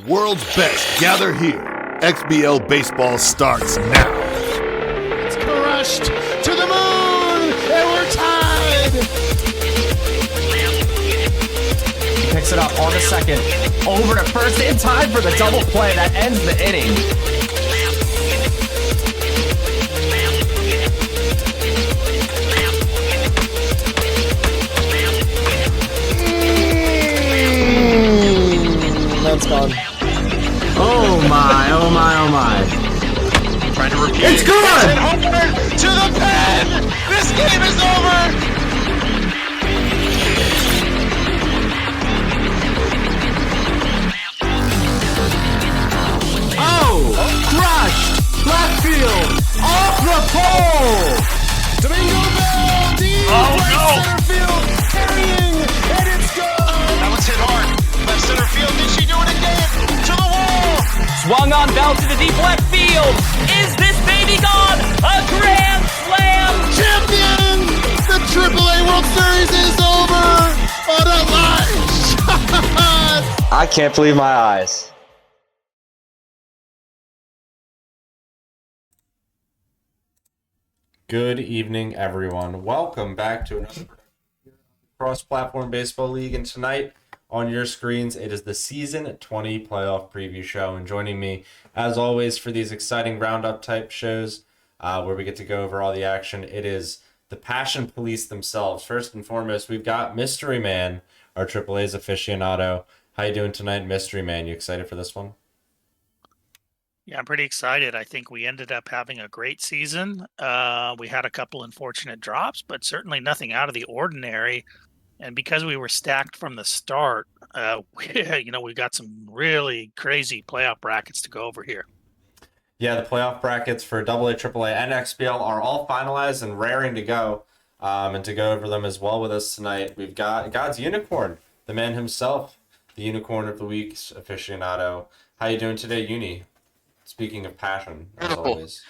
world's best gather here. XBL baseball starts now. It's crushed to the moon, and we're tied. He picks it up on the second, over to first in time for the double play that ends the inning. That's gone. Oh my, oh my, oh my. Trying to repeat. It's good! Homeward to the pen! This game is over! Oh! Crushed! Left field! Off the pole! Domingo Bell, deep center field, carrying, and it's gone! That one's hit hard. Left center field, did she do it again? To the wall! Swung on Bell to the deep left field. Is this baby gone? A grand slam! Champion! The AAA World Series is over! What a line shot! I can't believe my eyes. Good evening, everyone. Welcome back to another cross-platform baseball league, and tonight on your screens, it is the Season 20 playoff preview show. And joining me, as always, for these exciting roundup type shows where we get to go over all the action, it is the Passion Police themselves. First and foremost, we've got Mystery Man, our AAA's aficionado. How you doing tonight, Mystery Man? You excited for this one? Yeah, I'm pretty excited. I think we ended up having a great season. We had a couple unfortunate drops, but certainly nothing out of the ordinary. And because we were stacked from the start, we got some really crazy playoff brackets to go over here. Yeah, the playoff brackets for AA, AAA, and XBL are all finalized and raring to go. And to go over them as well with us tonight, we've got God's Unicorn, the man himself, the Unicorn of the Week's aficionado. How you doing today, Uni? Speaking of passion, as always.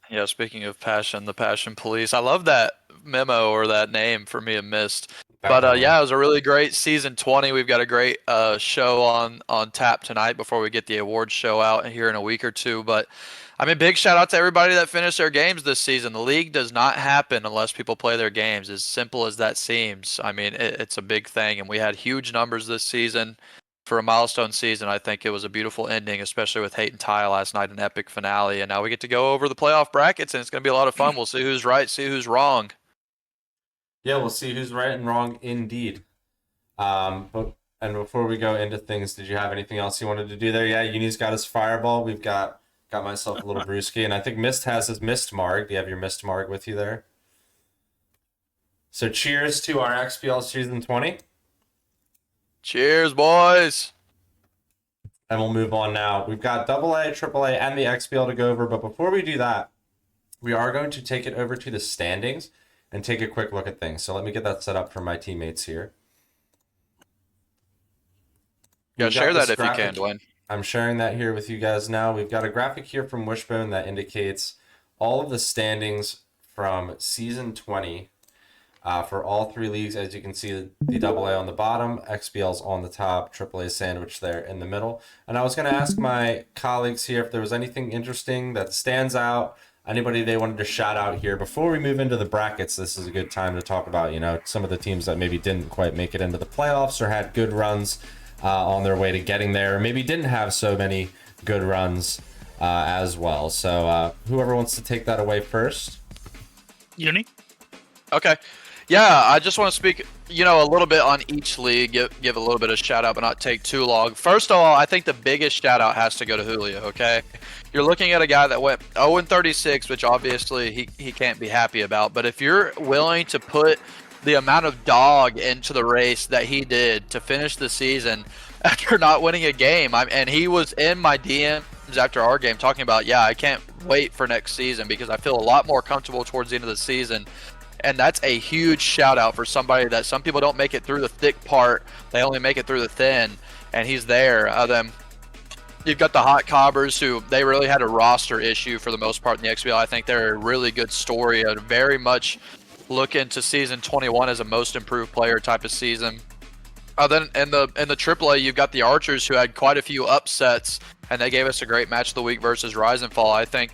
Yeah, speaking of passion, the Passion Police. I love that memo or that name for me and Mist. But yeah, it was a really great season 20. We've got a great show on tap tonight before we get the awards show out here in a week or two. But I mean, big shout out to everybody that finished their games this season. The league does not happen unless people play their games, as simple as that seems. I mean, it's a big thing, and we had huge numbers this season. For a milestone season, I think it was a beautiful ending, especially with Hate and Ty last night, an epic finale. And now we get to go over the playoff brackets, and it's going to be a lot of fun. We'll see who's right, see who's wrong. Yeah, we'll see who's right and wrong indeed. And before we go into things, did you have anything else you wanted to do there? Yeah, Uni's got his fireball. We've got myself a little brewski, and I think Mist has his Mist Marg. Do you have your Mist Marg with you there? So cheers to our XPL Season 20. Cheers, boys. And we'll move on now. We've got AA, AAA, and the XBL to go over. But before we do that, we are going to take it over to the standings and take a quick look at things. So let me get that set up for my teammates here. Yeah, share that if you can, Dwayne. I'm sharing that here with you guys now. We've got a graphic here from Wishbone that indicates all of the standings from Season 20 for all three leagues. As you can see, the AA on the bottom, XBL's on the top, AAA sandwich there in the middle. And I was going to ask my colleagues here if there was anything interesting that stands out, anybody they wanted to shout out here. Before we move into the brackets, this is a good time to talk about, some of the teams that maybe didn't quite make it into the playoffs or had good runs on their way to getting there, or maybe didn't have so many good runs as well. So whoever wants to take that away first. Uni? Okay. Yeah, I just want to speak, a little bit on each league, give a little bit of shout out, but not take too long. First of all, I think the biggest shout out has to go to Julio, okay? You're looking at a guy that went 0-36, which obviously he can't be happy about. But if you're willing to put the amount of dog into the race that he did to finish the season after not winning a game, and he was in my DMs after our game talking about, I can't wait for next season because I feel a lot more comfortable towards the end of the season. And that's a huge shout out for somebody that some people don't make it through the thick part. They only make it through the thin, and he's there. Then you've got the Hot Cobbers, who they really had a roster issue for the most part in the XBL. I think they're a really good story. I'd very much look into season 21 as a most improved player type of season. Then in the AAA, you've got the Archers, who had quite a few upsets, and they gave us a great match of the week versus Rise and Fall. I think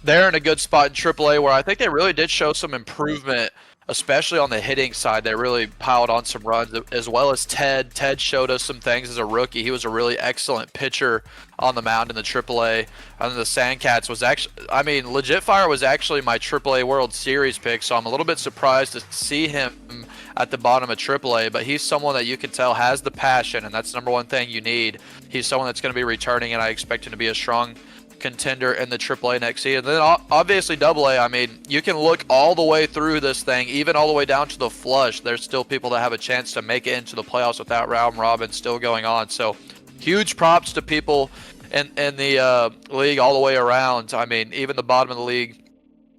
they're in a good spot in AAA, where I think they really did show some improvement, especially on the hitting side. They really piled on some runs, as well as Ted. Ted showed us some things as a rookie. He was a really excellent pitcher on the mound in the AAA. And then the Sandcats was actually, I mean, Legit Fire was actually my AAA World Series pick, so I'm a little bit surprised to see him at the bottom of AAA, but he's someone that you can tell has the passion, and that's the number one thing you need. He's someone that's going to be returning, and I expect him to be a strong contender in the AAA next season. Then obviously AA, I mean, you can look all the way through this thing, even all the way down to the flush. There's still people that have a chance to make it into the playoffs without round robin still going on. So huge props to people in the league all the way around. I mean, even the bottom of the league,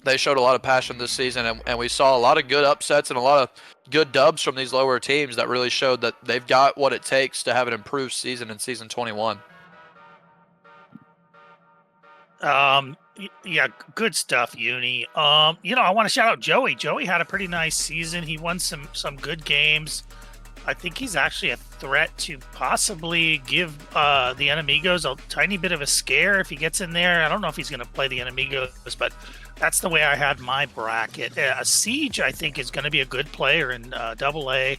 they showed a lot of passion this season, and we saw a lot of good upsets and a lot of good dubs from these lower teams that really showed that they've got what it takes to have an improved season in season 21. Yeah, good stuff, Uni. I want to shout out Joey. Joey had a pretty nice season. He won some good games. I think he's actually a threat to possibly give the Enemigos a tiny bit of a scare if he gets in there. I don't know if he's going to play the Enemigos, but that's the way I had my bracket. Siege, I think, is going to be a good player in AA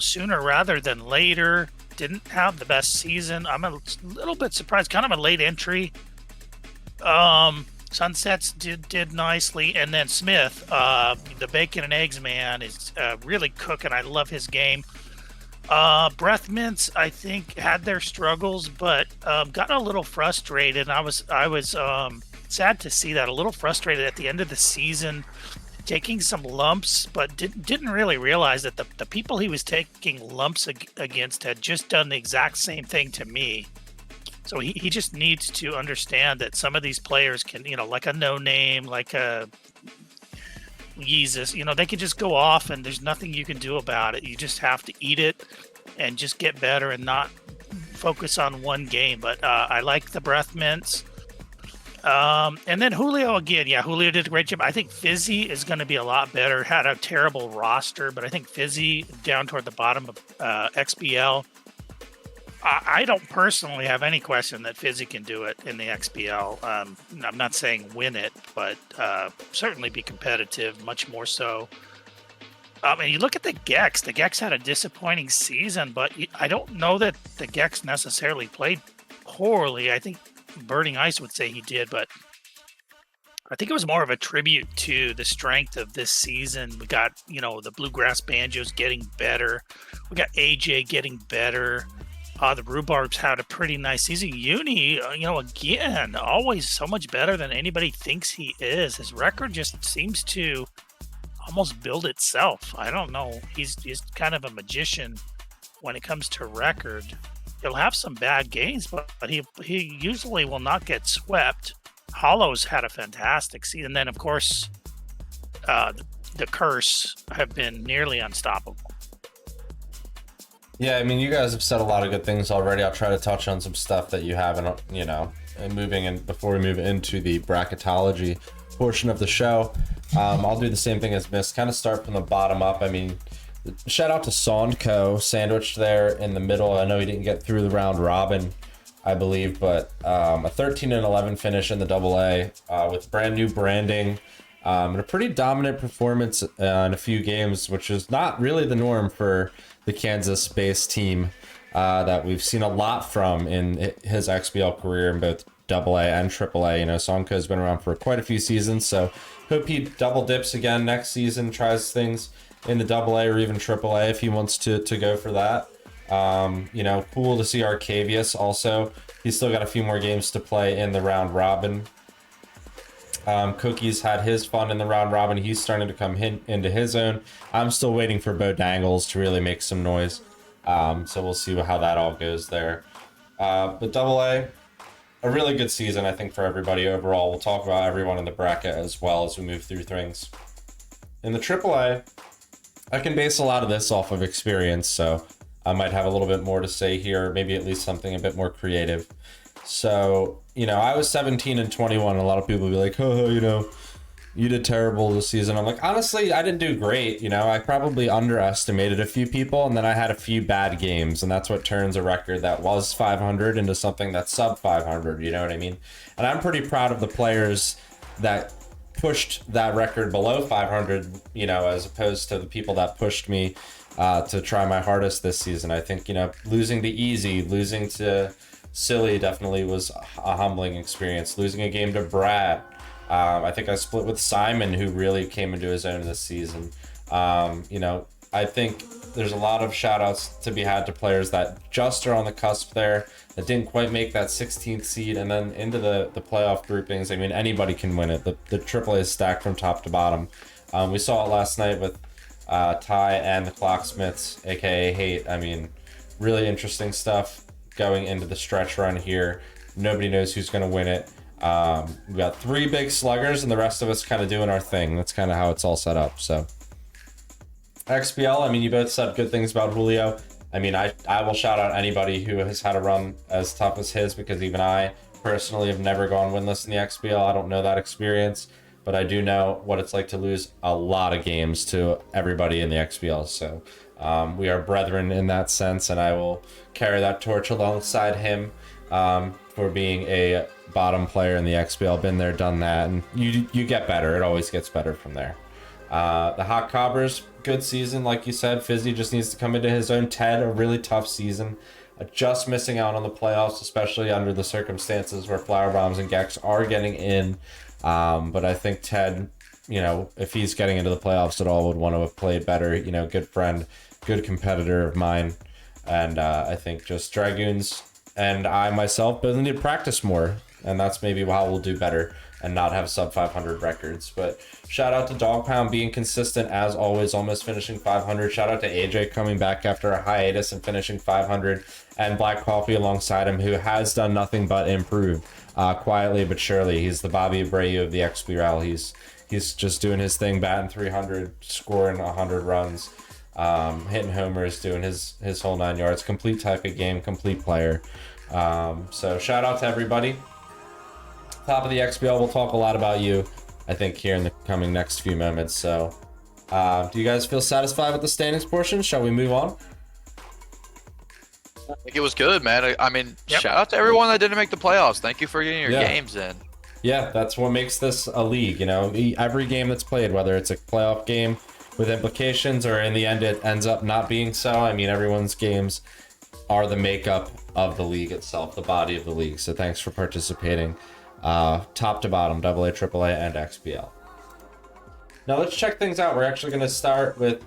sooner rather than later. Didn't have the best season. I'm a little bit surprised. Kind of a late entry. Sunsets did nicely, and then Smith, the bacon and eggs man, is really cooking. I love his game. Breath Mints, I think, had their struggles, but got a little frustrated. I was sad to see that. A little frustrated at the end of the season, taking some lumps, but didn't really realize that the people he was taking lumps against had just done the exact same thing to me. So he just needs to understand that some of these players can, like a No Name, like a Yeezus, they can just go off and there's nothing you can do about it. You just have to eat it and just get better and not focus on one game. But I like the Breath Mints. And then Julio again. Yeah, Julio did a great job. I think Fizzy is going to be a lot better. Had a terrible roster, but I think Fizzy down toward the bottom of XBL. I don't personally have any question that Fizzy can do it in the XBL. I'm not saying win it, but certainly be competitive, much more so. And you look at the Gex. The Gex had a disappointing season, but I don't know that the Gex necessarily played poorly. I think Burning Ice would say he did, but I think it was more of a tribute to the strength of this season. We got, the Bluegrass Banjos getting better. We got AJ getting better. The Rhubarbs had a pretty nice season. Uni, again, always so much better than anybody thinks he is. His record just seems to almost build itself. I don't know. He's kind of a magician when it comes to record. He'll have some bad games, but he usually will not get swept. Hollows had a fantastic season. And then, of course, the Curse have been nearly unstoppable. Yeah, I mean, you guys have said a lot of good things already. I'll try to touch on some stuff that you haven't, and moving in before we move into the bracketology portion of the show. I'll do the same thing as Mist, kind of start from the bottom up. I mean, shout out to Sondco, sandwiched there in the middle. I know he didn't get through the round robin, I believe, but a 13-11 finish in the AA with brand new branding. And a pretty dominant performance in a few games, which is not really the norm for the Kansas-based team that we've seen a lot from in his XBL career in both AA and AAA. Sonko's been around for quite a few seasons, so hope he double dips again next season, tries things in the AA or even AAA if he wants to go for that. Cool to see Arcavius also. He's still got a few more games to play in the round robin. Cookies had his fun in the round robin. He's starting to come into his own. I'm still waiting for Bo Dangles to really make some noise. So we'll see how that all goes there. But AA, a really good season, I think, for everybody overall. We'll talk about everyone in the bracket as well as we move through things. In the AAA, I can base a lot of this off of experience, so I might have a little bit more to say here, maybe at least something a bit more creative. So, I was 17 and 21. A lot of people will be like, you did terrible this season. I'm like, honestly, I didn't do great. You know, I probably underestimated a few people, and then I had a few bad games, and that's what turns a record that was 500 into something that's sub 500. You know what I mean? And I'm pretty proud of the players that pushed that record below 500, you know, as opposed to the people that pushed me to try my hardest this season. I think, you know, losing to Easy, losing to Silly definitely was a humbling experience. Losing a game to Brad. I think I split with Simon, who really came into his own this season. You know, I think there's a lot of shout outs to be had to players that just are on the cusp there, that didn't quite make that 16th seed, and then into the playoff groupings. I mean, anybody can win it. The AAA is stacked from top to bottom. We saw it last night with Ty and the Clocksmiths, aka Hate. I mean, really interesting stuff going into the stretch run here. Nobody knows who's going to win it. We got 3 big sluggers, and the rest of us kind of doing our thing. That's kind of how it's all set up. So XBL, I mean, you both said good things about Julio. I mean, I will shout out anybody who has had a run as tough as his, because even I personally have never gone winless in the XBL. I don't know that experience, but I do know what it's like to lose a lot of games to everybody in the XBL. So we are brethren in that sense, and I will carry that torch alongside him for being a bottom player in the XBL. Been there, done that, and you get better. It always gets better from there. The Hot Cobbers, good season, like you said. Fizzy just needs to come into his own. Ted, a really tough season. Just missing out on the playoffs, especially under the circumstances where Flower Bombs and Gex are getting in. But I think Ted, you know, if he's getting into the playoffs at all, would want to have played better. You know, good friend, good competitor of mine. And I think just Dragoons and I myself both need to practice more. And that's maybe how we'll do better and not have sub 500 records. But shout out to Dog Pound being consistent as always, almost finishing 500. Shout out to AJ coming back after a hiatus and finishing 500, and Black Coffee alongside him, who has done nothing but improve quietly but surely. He's the Bobby Abreu of the XBL. He's just doing his thing, batting 300, scoring 100 runs, hitting homers, doing his whole 9 yards. Complete type of game, complete player. So shout out to everybody. Top of the XBL, we'll talk a lot about you, I think, here in the coming next few moments. So do you guys feel satisfied with the standings portion? Shall we move on? I think it was good, man. I mean, Yep. Shout out to everyone that didn't make the playoffs. Thank you for getting your games in. Yeah, that's what makes this a league. You know, every game that's played, whether it's a playoff game with implications or in the end it ends up not being so. I mean, everyone's games are the makeup of the league itself, the body of the league. So thanks for participating. Top to bottom, AA, AAA, and XBL. Now let's check things out. We're actually going to start with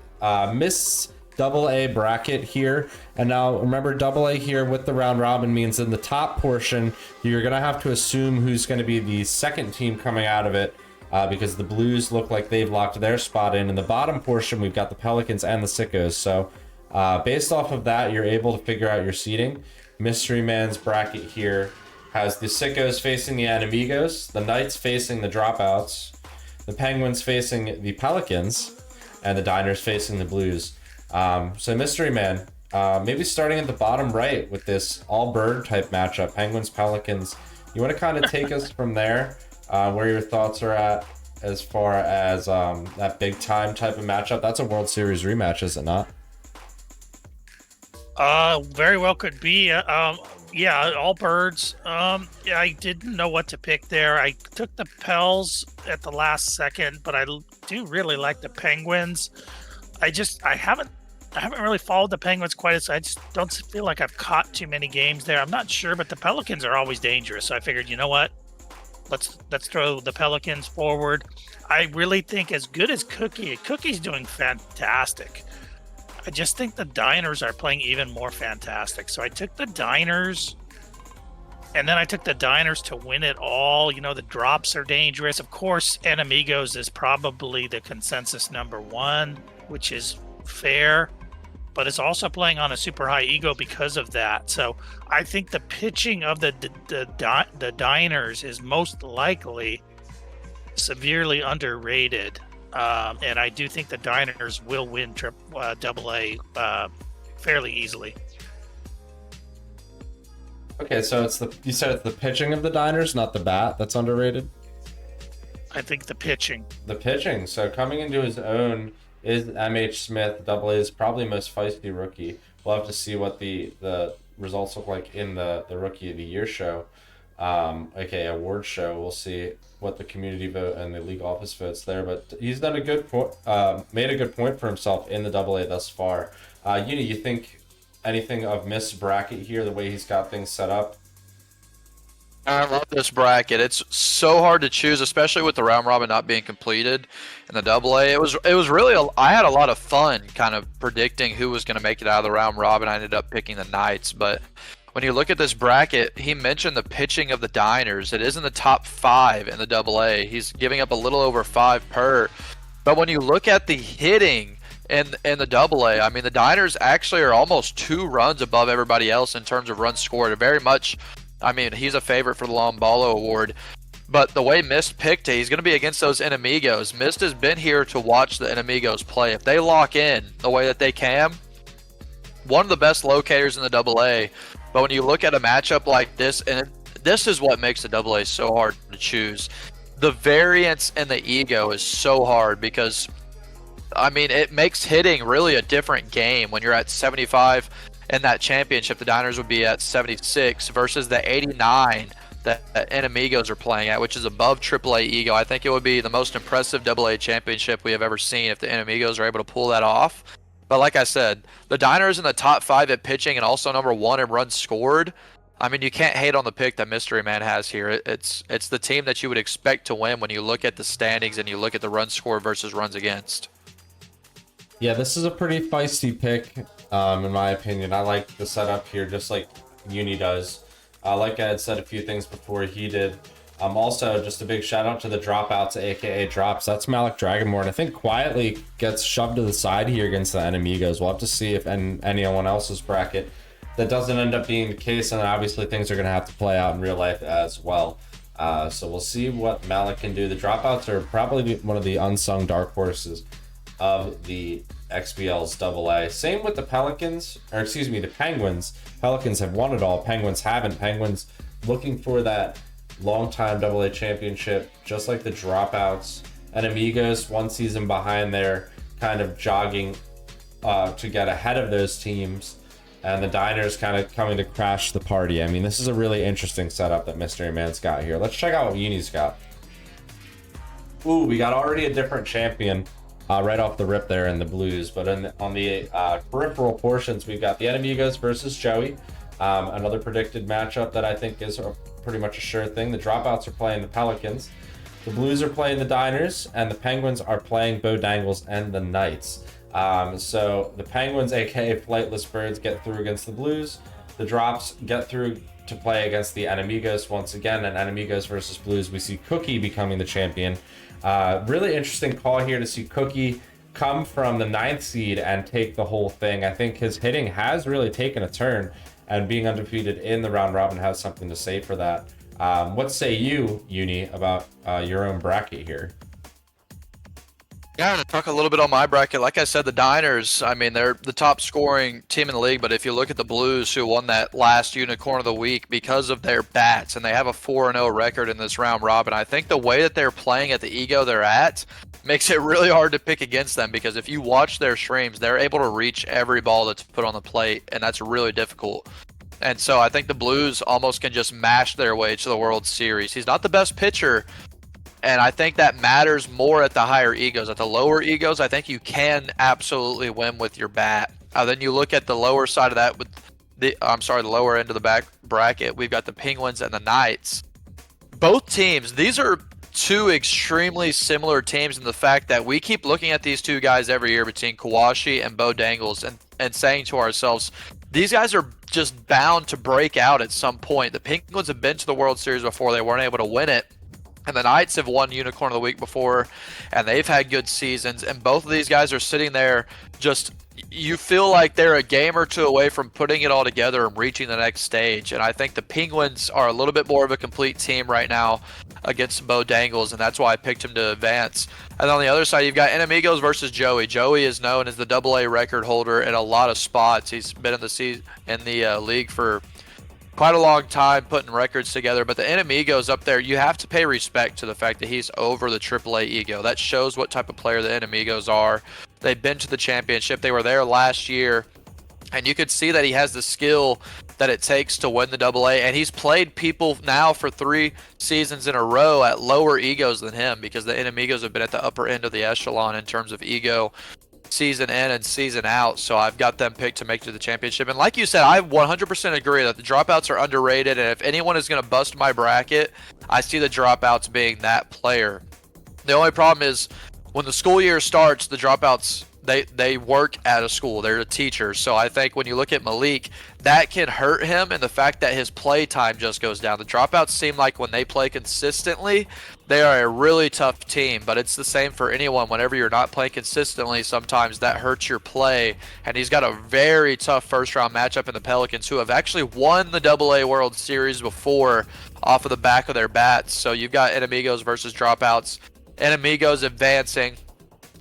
Miss AA bracket here. And now remember, AA here with the round robin means in the top portion, you're going to have to assume who's going to be the second team coming out of it, because the Blues look like they've locked their spot in. In the bottom portion, we've got the Pelicans and the Sickos. So based off of that, you're able to figure out your seeding. Mystery Man's bracket here has the Sickos facing the Enemigos, the Knights facing the Dropouts, the Penguins facing the Pelicans, and the Diners facing the Blues. So Mystery Man, maybe starting at the bottom right with this all-bird type matchup, Penguins, Pelicans. You want to kind of take us from there, where your thoughts are at as far as that big-time type of matchup? That's a World Series rematch, is it not? Very well could be. Yeah, all birds. Yeah, I didn't know what to pick there. I took the Pels at the last second, but I do really like the Penguins. I haven't really followed the Penguins quite as. I just don't feel like I've caught too many games there. I'm not sure, but the Pelicans are always dangerous. So I figured, you know what? Let's throw the Pelicans forward. I really think as good as Cookie's doing fantastic. I just think the Diners are playing even more fantastic. So I took the Diners, and then I took the Diners to win it all. You know, the drops are dangerous. Of course, Enemigos is probably the consensus number one, which is fair, but it's also playing on a super high ego because of that. So I think the pitching of the Diners is most likely severely underrated. And I do think the Diners will win AA fairly easily. Okay, so you said it's the pitching of the Diners, not the bat, that's underrated? I think the pitching. The pitching. So coming into his own is M.H. Smith, A's probably most feisty rookie. We'll have to see what the results look like in the Rookie of the Year show. Okay, award show. We'll see what the community vote and the league office votes there. But he's done a good made a good point for himself in the AA thus far. Uni, you think anything of Miss bracket here, the way he's got things set up? I love this bracket. It's so hard to choose, especially with the round robin not being completed in the AA. It was really I had a lot of fun kind of predicting who was going to make it out of the round robin. I ended up picking the Knights, but when you look at this bracket, he mentioned the pitching of the Diners. It is in the top 5 in the AA. He's giving up a little over 5 per. But when you look at the hitting in the AA, I mean, the Diners actually are almost 2 runs above everybody else in terms of runs scored. Very much, I mean, he's a favorite for the Lombalo Award. But the way Mist picked it, he's going to be against those Enemigos. Mist has been here to watch the Enemigos play. If they lock in the way that they can, one of the best locators in the AA. But when you look at a matchup like this, and this is what makes the AA so hard to choose. The variance in the ego is so hard because, I mean, it makes hitting really a different game when you're at 75 in that championship. The Diners would be at 76 versus the 89 that Enemigos are playing at, which is above AAA ego. I think it would be the most impressive AA championship we have ever seen if the Enemigos are able to pull that off. But like I said, the Diners in the top 5 at pitching and also number 1 in runs scored. I mean, you can't hate on the pick that Mystery Man has here. It's the team that you would expect to win when you look at the standings and you look at the runs scored versus runs against. Yeah, this is a pretty feisty pick, in my opinion. I like the setup here, just like Uni does. Like I had said a few things before he did. Also, just a big shout out to the dropouts, aka drops. That's Malik Dragonborn. I think quietly gets shoved to the side here against the Enemigos. We'll have to see if anyone else's bracket that doesn't end up being the case, and obviously things are going to have to play out in real life as well. So we'll see what Malik can do. The dropouts are probably one of the unsung dark horses of the XBL's AA. Same with the the Penguins. Pelicans have won it all. Penguins haven't. Penguins looking for that long-time AA championship, just like the dropouts. And Amigos, one season behind there, kind of jogging to get ahead of those teams. And the Diners kind of coming to crash the party. I mean, this is a really interesting setup that Mystery Man's got here. Let's check out what Uni's got. Ooh, we got already a different champion right off the rip there in the Blues. But on the peripheral portions, we've got the Enemigos versus Joey. Another predicted matchup that I think is pretty much a sure thing. The dropouts are playing the Pelicans. The Blues are playing the Diners. And the Penguins are playing Bo Dangles and the Knights. So the Penguins, aka Flightless Birds, get through against the Blues. The Drops get through to play against the Enemigos once again. And Enemigos versus Blues, we see Cookie becoming the champion. Really interesting call here to see Cookie come from the 9th seed and take the whole thing. I think his hitting has really taken a turn, and being undefeated in the round robin has something to say for that. What say you, Uni, about your own bracket here? Yeah, to talk a little bit on my bracket, like I said, the Diners, I mean, they're the top scoring team in the league, but if you look at the Blues, who won that last Unicorn of the Week because of their bats, and they have a 4-0 record in this round robin, I think the way that they're playing at the ego they're at makes it really hard to pick against them, because if you watch their streams, they're able to reach every ball that's put on the plate, and that's really difficult. And so I think the Blues almost can just mash their way to the World Series. He's not the best pitcher, and I think that matters more at the higher egos. At the lower egos, I think you can absolutely win with your bat. Then you look at the lower side of that with the lower end of the back bracket. We've got the Penguins and the Knights. Both teams, these are two extremely similar teams in the fact that we keep looking at these two guys every year between Kawashi and Bo Dangles and saying to ourselves, these guys are just bound to break out at some point. The Penguins have been to the World Series before. They weren't able to win it. And the Knights have won Unicorn of the Week before, and they've had good seasons. And both of these guys are sitting there just, you feel like they're a game or two away from putting it all together and reaching the next stage. And I think the Penguins are a little bit more of a complete team right now against Bo Dangles, and that's why I picked him to advance. And on the other side, you've got Enemigos versus Joey. Joey is known as the AA record holder in a lot of spots. He's been in the league for quite a long time putting records together. But the Enemigos up there, you have to pay respect to the fact that he's over the AAA ego. That shows what type of player the Enemigos are. They've been to the championship. They were there last year. And you could see that he has the skill that it takes to win the AA. And he's played people now for 3 seasons in a row at lower egos than him, because the Enemigos have been at the upper end of the echelon in terms of ego season in and season out. So I've got them picked to make it to the championship. And like you said, I 100% agree that the dropouts are underrated. And if anyone is going to bust my bracket, I see the dropouts being that player. The only problem is when the school year starts, the dropouts, they work at a school. They're a teacher. So I think when you look at Malik, that can hurt him, and the fact that his play time just goes down. The dropouts seem like when they play consistently, they are a really tough team, but it's the same for anyone. Whenever you're not playing consistently, sometimes that hurts your play, and he's got a very tough first-round matchup in the Pelicans, who have actually won the AA World Series before off of the back of their bats. So you've got Enemigos versus dropouts. Enemigos advancing.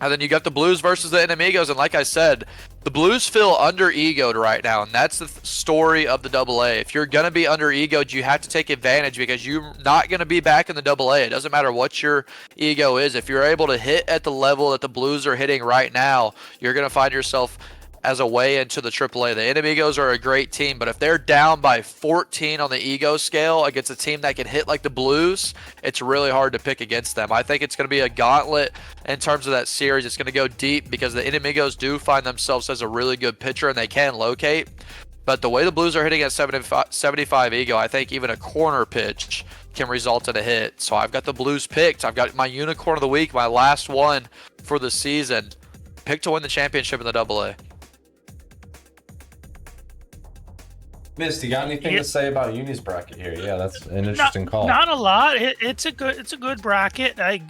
And then you got the Blues versus the Enemigos, and like I said, the Blues feel under-egoed right now, and that's the story of the AA. If you're going to be under-egoed, you have to take advantage, because you're not going to be back in the AA. It doesn't matter what your ego is. If you're able to hit at the level that the Blues are hitting right now, you're going to find yourself as a way into the AAA. The Enemigos are a great team, but if they're down by 14 on the ego scale against a team that can hit like the Blues, it's really hard to pick against them. I think it's going to be a gauntlet in terms of that series. It's going to go deep, because the Enemigos do find themselves as a really good pitcher, and they can locate. But the way the Blues are hitting at 75 ego, I think even a corner pitch can result in a hit. So I've got the Blues picked. I've got my unicorn of the week, my last one for the season, picked to win the championship in the AA. Mist, you got anything to say about Uni's bracket here? Yeah, that's an interesting call. Not a lot. It's a good bracket. I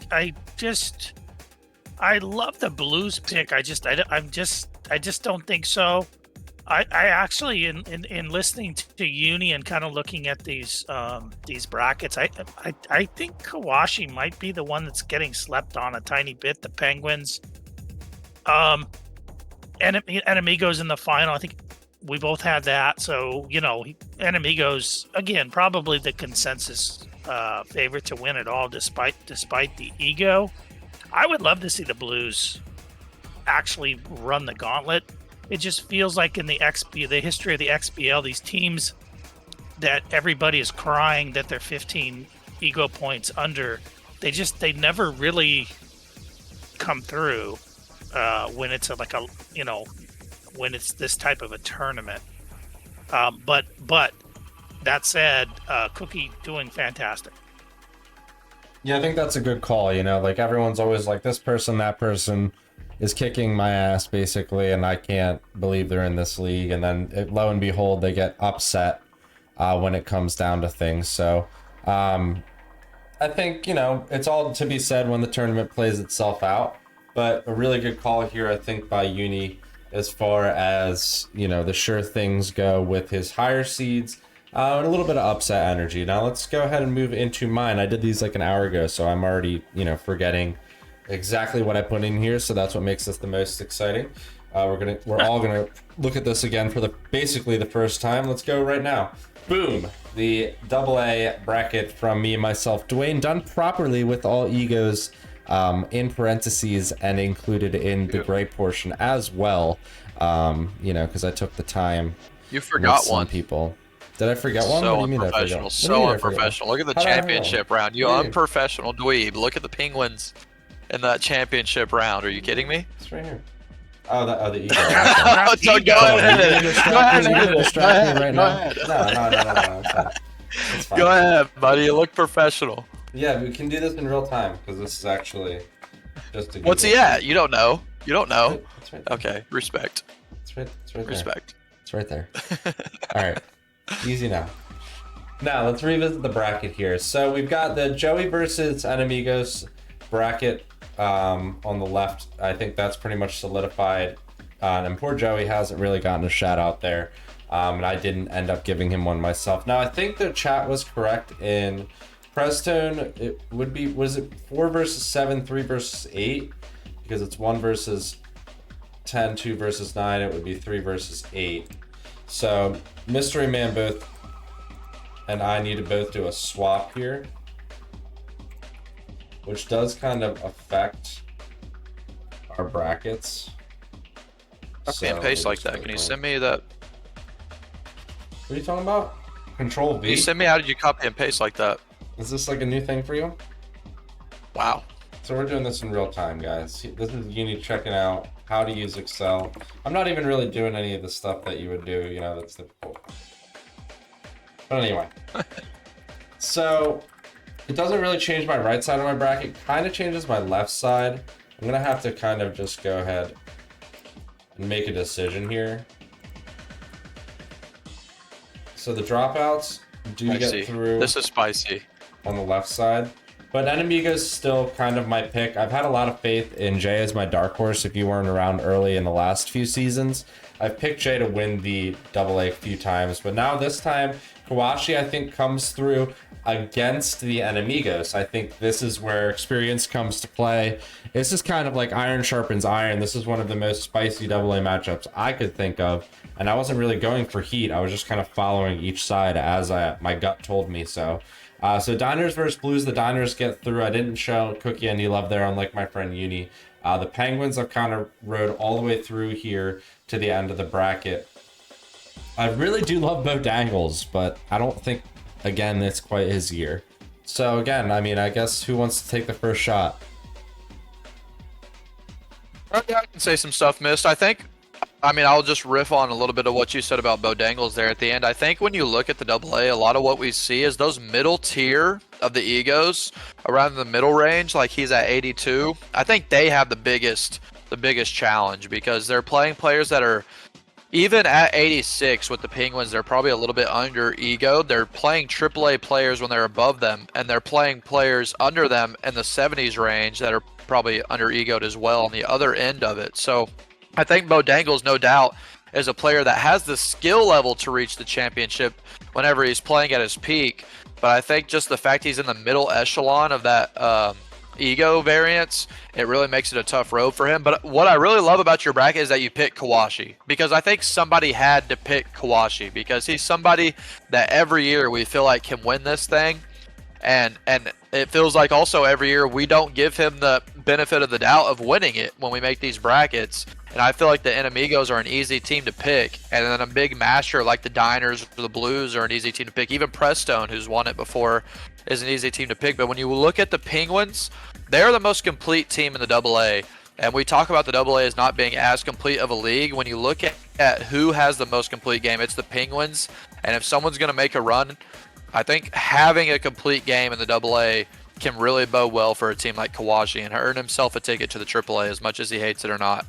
love the Blues pick. I just don't think so. I actually in listening to Uni and kind of looking at these brackets, I think Kawashi might be the one that's getting slept on a tiny bit. The Penguins, Enemigos in the final. I think we both had that. So, Enemigos, again, probably the consensus favorite to win it all, despite the ego. I would love to see the Blues actually run the gauntlet. It just feels like in the history of the XBL, these teams that everybody is crying that they're 15 ego points under, they never really come through when it's when it's this type of a tournament. But that said, Cookie doing fantastic. Yeah, I think that's a good call. Like everyone's always like, this person, that person is kicking my ass basically, and I can't believe they're in this league. And then lo and behold, they get upset when it comes down to things. So I think, it's all to be said when the tournament plays itself out. But a really good call here, I think, by Uni, as far as, the sure things go with his higher seeds, and a little bit of upset energy. Now let's go ahead and move into mine. I did these like an hour ago, so I'm already, forgetting exactly what I put in here. So that's what makes this the most exciting. We're all gonna look at this again for basically the first time. Let's go right now. Boom. The AA bracket from me and myself, Dwayne, done properly with all egos in parentheses and included in the gray portion as well, because I took the time. You forgot some one. People. Did I forget one? So what do you mean I unprofessional. forgot? So unprofessional. Look at the championship round. You Dude. unprofessional dweeb. Look at the Penguins in that championship round. Are you kidding me? It's right here. Oh, the ego. So go ahead. Distract me right now. No. It's fine. Go ahead, buddy. You look professional. Yeah, we can do this in real time, because this is actually just a good What's he one. at? You don't know. You don't know. It's right there. Okay, respect. It's right there. Respect. It's right there. All right. Easy now. Now, let's revisit the bracket here. So we've got the Joey versus Enemigos bracket on the left. I think that's pretty much solidified. And poor Joey hasn't really gotten a shout out there. And I didn't end up giving him one myself. Now, I think the chat was correct in Prestone. It would be, was it 4 versus 7, 3 versus 8? Because it's 1 versus 10, 2 versus 9. It would be 3 versus 8. So, Mystery Man Booth and I need to both do a swap here, which does kind of affect our brackets. Copy and paste like that. Can you send me that? What are you talking about? Control V? Can you send me how did you copy and paste like that? Is this like a new thing for you? Wow. So we're doing this in real time, guys. This is Uni checking out how to use Excel. I'm not even really doing any of the stuff that you would do, you know, that's difficult. But anyway. So it doesn't really change my right side of my bracket. Kind of changes my left side. I'm gonna have to kind of just go ahead and make a decision here. So the dropouts do get through. This is spicy. On the left side. But Enemigo's still kind of my pick. I've had a lot of faith in Jay as my dark horse if you weren't around early in the last few seasons. I've picked Jay to win the AA a few times, but now this time, Kawashi I think comes through against the Enemigos. I think this is where experience comes to play. This is kind of like iron sharpens iron. This is one of the most spicy AA matchups I could think of, and I wasn't really going for heat. I was just kind of following each side as my gut told me so. So Diners versus Blues, the Diners get through. I didn't show Cookie any love there, unlike my friend Uni. The Penguins I've kind of rode all the way through here to the end of the bracket. I really do love Bo Dangles, but I don't think, again, it's quite his year. So again, I mean, I guess who wants to take the first shot? Yeah, I can say some stuff, Mist. I mean, I'll just riff on a little bit of what you said about Bo Dangles there at the end. I think when you look at the AA, a lot of what we see is those middle tier of the egos around the middle range, like he's at 82. I think they have the biggest challenge because they're playing players that are even at 86 with the Penguins. They're probably a little bit under ego. They're playing AAA players when they're above them, and they're playing players under them in the 70s range that are probably under egoed as well on the other end of it. So I think Bo Dangles, no doubt, is a player that has the skill level to reach the championship whenever he's playing at his peak. But I think just the fact he's in the middle echelon of that ego variance, it really makes it a tough road for him. But what I really love about your bracket is that you pick Kawashi, because I think somebody had to pick Kawashi because he's somebody that every year we feel like can win this thing. And it feels like also every year we don't give him the benefit of the doubt of winning it when we make these brackets. And I feel like the Enemigos are an easy team to pick. And then a big masher like the Diners or the Blues are an easy team to pick. Even Prestone, who's won it before, is an easy team to pick. But when you look at the Penguins, they're the most complete team in the AA. And we talk about the AA as not being as complete of a league. When you look at who has the most complete game, it's the Penguins. And if someone's going to make a run, I think having a complete game in the AA can really bode well for a team like Kawashi and earn himself a ticket to the AAA as much as he hates it or not.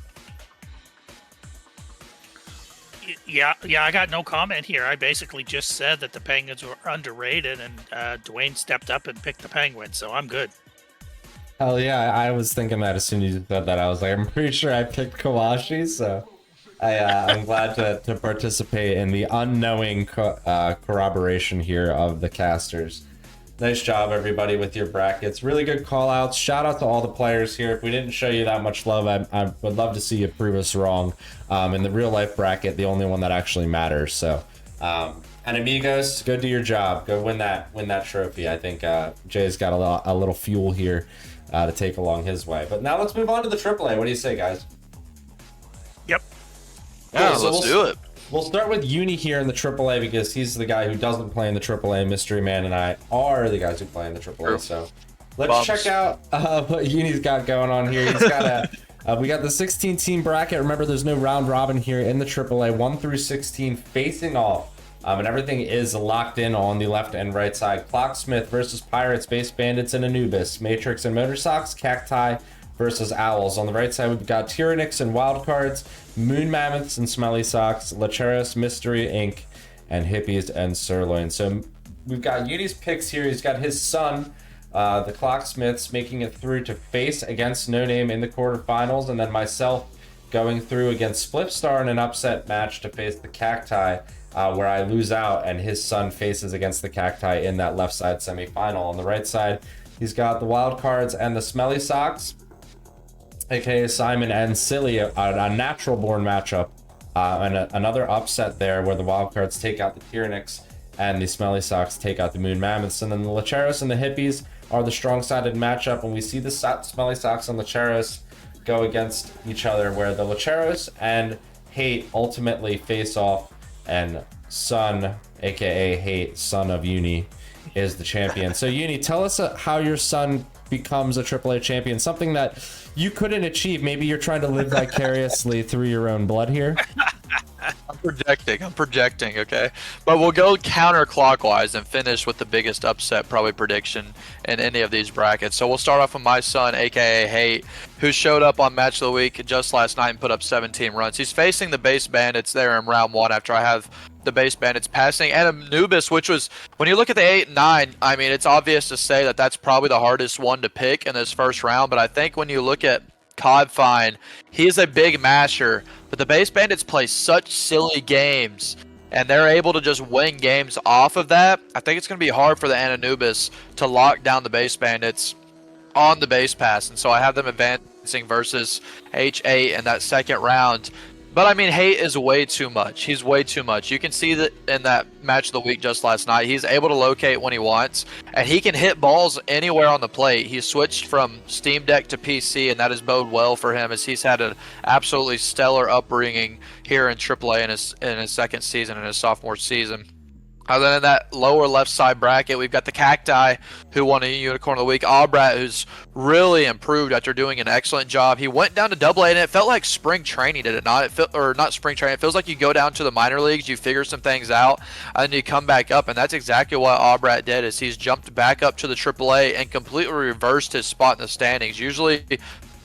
Yeah, I got no comment here. I basically just said that the Penguins were underrated, and Dwayne stepped up and picked the Penguins, so I'm good. Hell yeah, I was thinking that as soon as you said that. I was like, I'm pretty sure I picked Kawashi, so I'm glad to participate in the unknowing corroboration here of the casters. Nice job, everybody, with your brackets. Really good call-outs. Shout out to all the players here. If we didn't show you that much love, I would love to see you prove us wrong. In the real-life bracket, the only one that actually matters. So, and amigos, go do your job. Go win that trophy. I think Jay's got a little fuel here to take along his way. But now let's move on to the AAA. What do you say, guys? Yep. Yeah, so let's do it. We'll start with Uni here in the AAA because he's the guy who doesn't play in the AAA. Mystery Man and I are the guys who play in the AAA. Sure. So let's check out what Uni's got going on here. He's got we got the 16-team bracket. Remember, there's no round robin here in the AAA. 1 through 16 facing off. And everything is locked in on the left and right side. Clocksmith versus Pirates, Base Bandits and Anubis. Matrix and Motor Sox, Cacti versus Owls. On the right side, we've got Tyranics and Wildcards, Moon Mammoths and Smelly Socks, Lecheros, Mystery Inc., and Hippies and Sirloin. So we've got Uni's picks here. He's got his son, the Clocksmiths, making it through to face against No Name in the quarterfinals, and then myself going through against Splipstar in an upset match to face the Cacti, where I lose out, and his son faces against the Cacti in that left side semifinal. On the right side, he's got the Wildcards and the Smelly Socks, aka Simon and Silly, a natural born matchup, and another upset there where the Wildcards take out the Tyranics and the Smelly Sox take out the Moon Mammoths. And then the Lecheros and the Hippies are the strong-sided matchup, and we see the Smelly Sox and Lecheros go against each other, where the Lecheros and Hate ultimately face off, and Sun, aka Hate, son of Uni, is the champion. So Uni, tell us how your son becomes a AAA champion, something that you couldn't achieve. Maybe you're trying to live vicariously through your own blood here. I'm projecting, okay? But we'll go counterclockwise and finish with the biggest upset probably prediction in any of these brackets. So we'll start off with my son, aka Hate, who showed up on Match of the Week just last night and put up 17 runs. He's facing the Base Bandits there in round 1 after I have the Base Bandits passing and Anubis, which was, when you look at the 8 and 9, I mean, it's obvious to say that that's probably the hardest one to pick in this first round. But I think when you look at Codfine, he's a big masher, but the Base Bandits play such silly games and they're able to just win games off of that. I think it's going to be hard for the Anubis to lock down the Base Bandits on the base pass, and so I have them advancing versus H8 in that second round. But I mean, Hate is way too much. He's way too much. You can see that in that Match of the Week just last night. He's able to locate when he wants, and he can hit balls anywhere on the plate. He switched from Steam Deck to PC, and that has bode well for him, as he's had an absolutely stellar upbringing here in AAA in his second season, in his sophomore season. Then in that lower left side bracket, we've got the Cacti, who won a Unicorn of the Week. Albrat, who's really improved after doing an excellent job. He went down to AA, and it felt like spring training, did it not? Or not spring training. It feels like you go down to the minor leagues, you figure some things out, and you come back up. And that's exactly what Albrat did, is he's jumped back up to the AAA and completely reversed his spot in the standings. Usually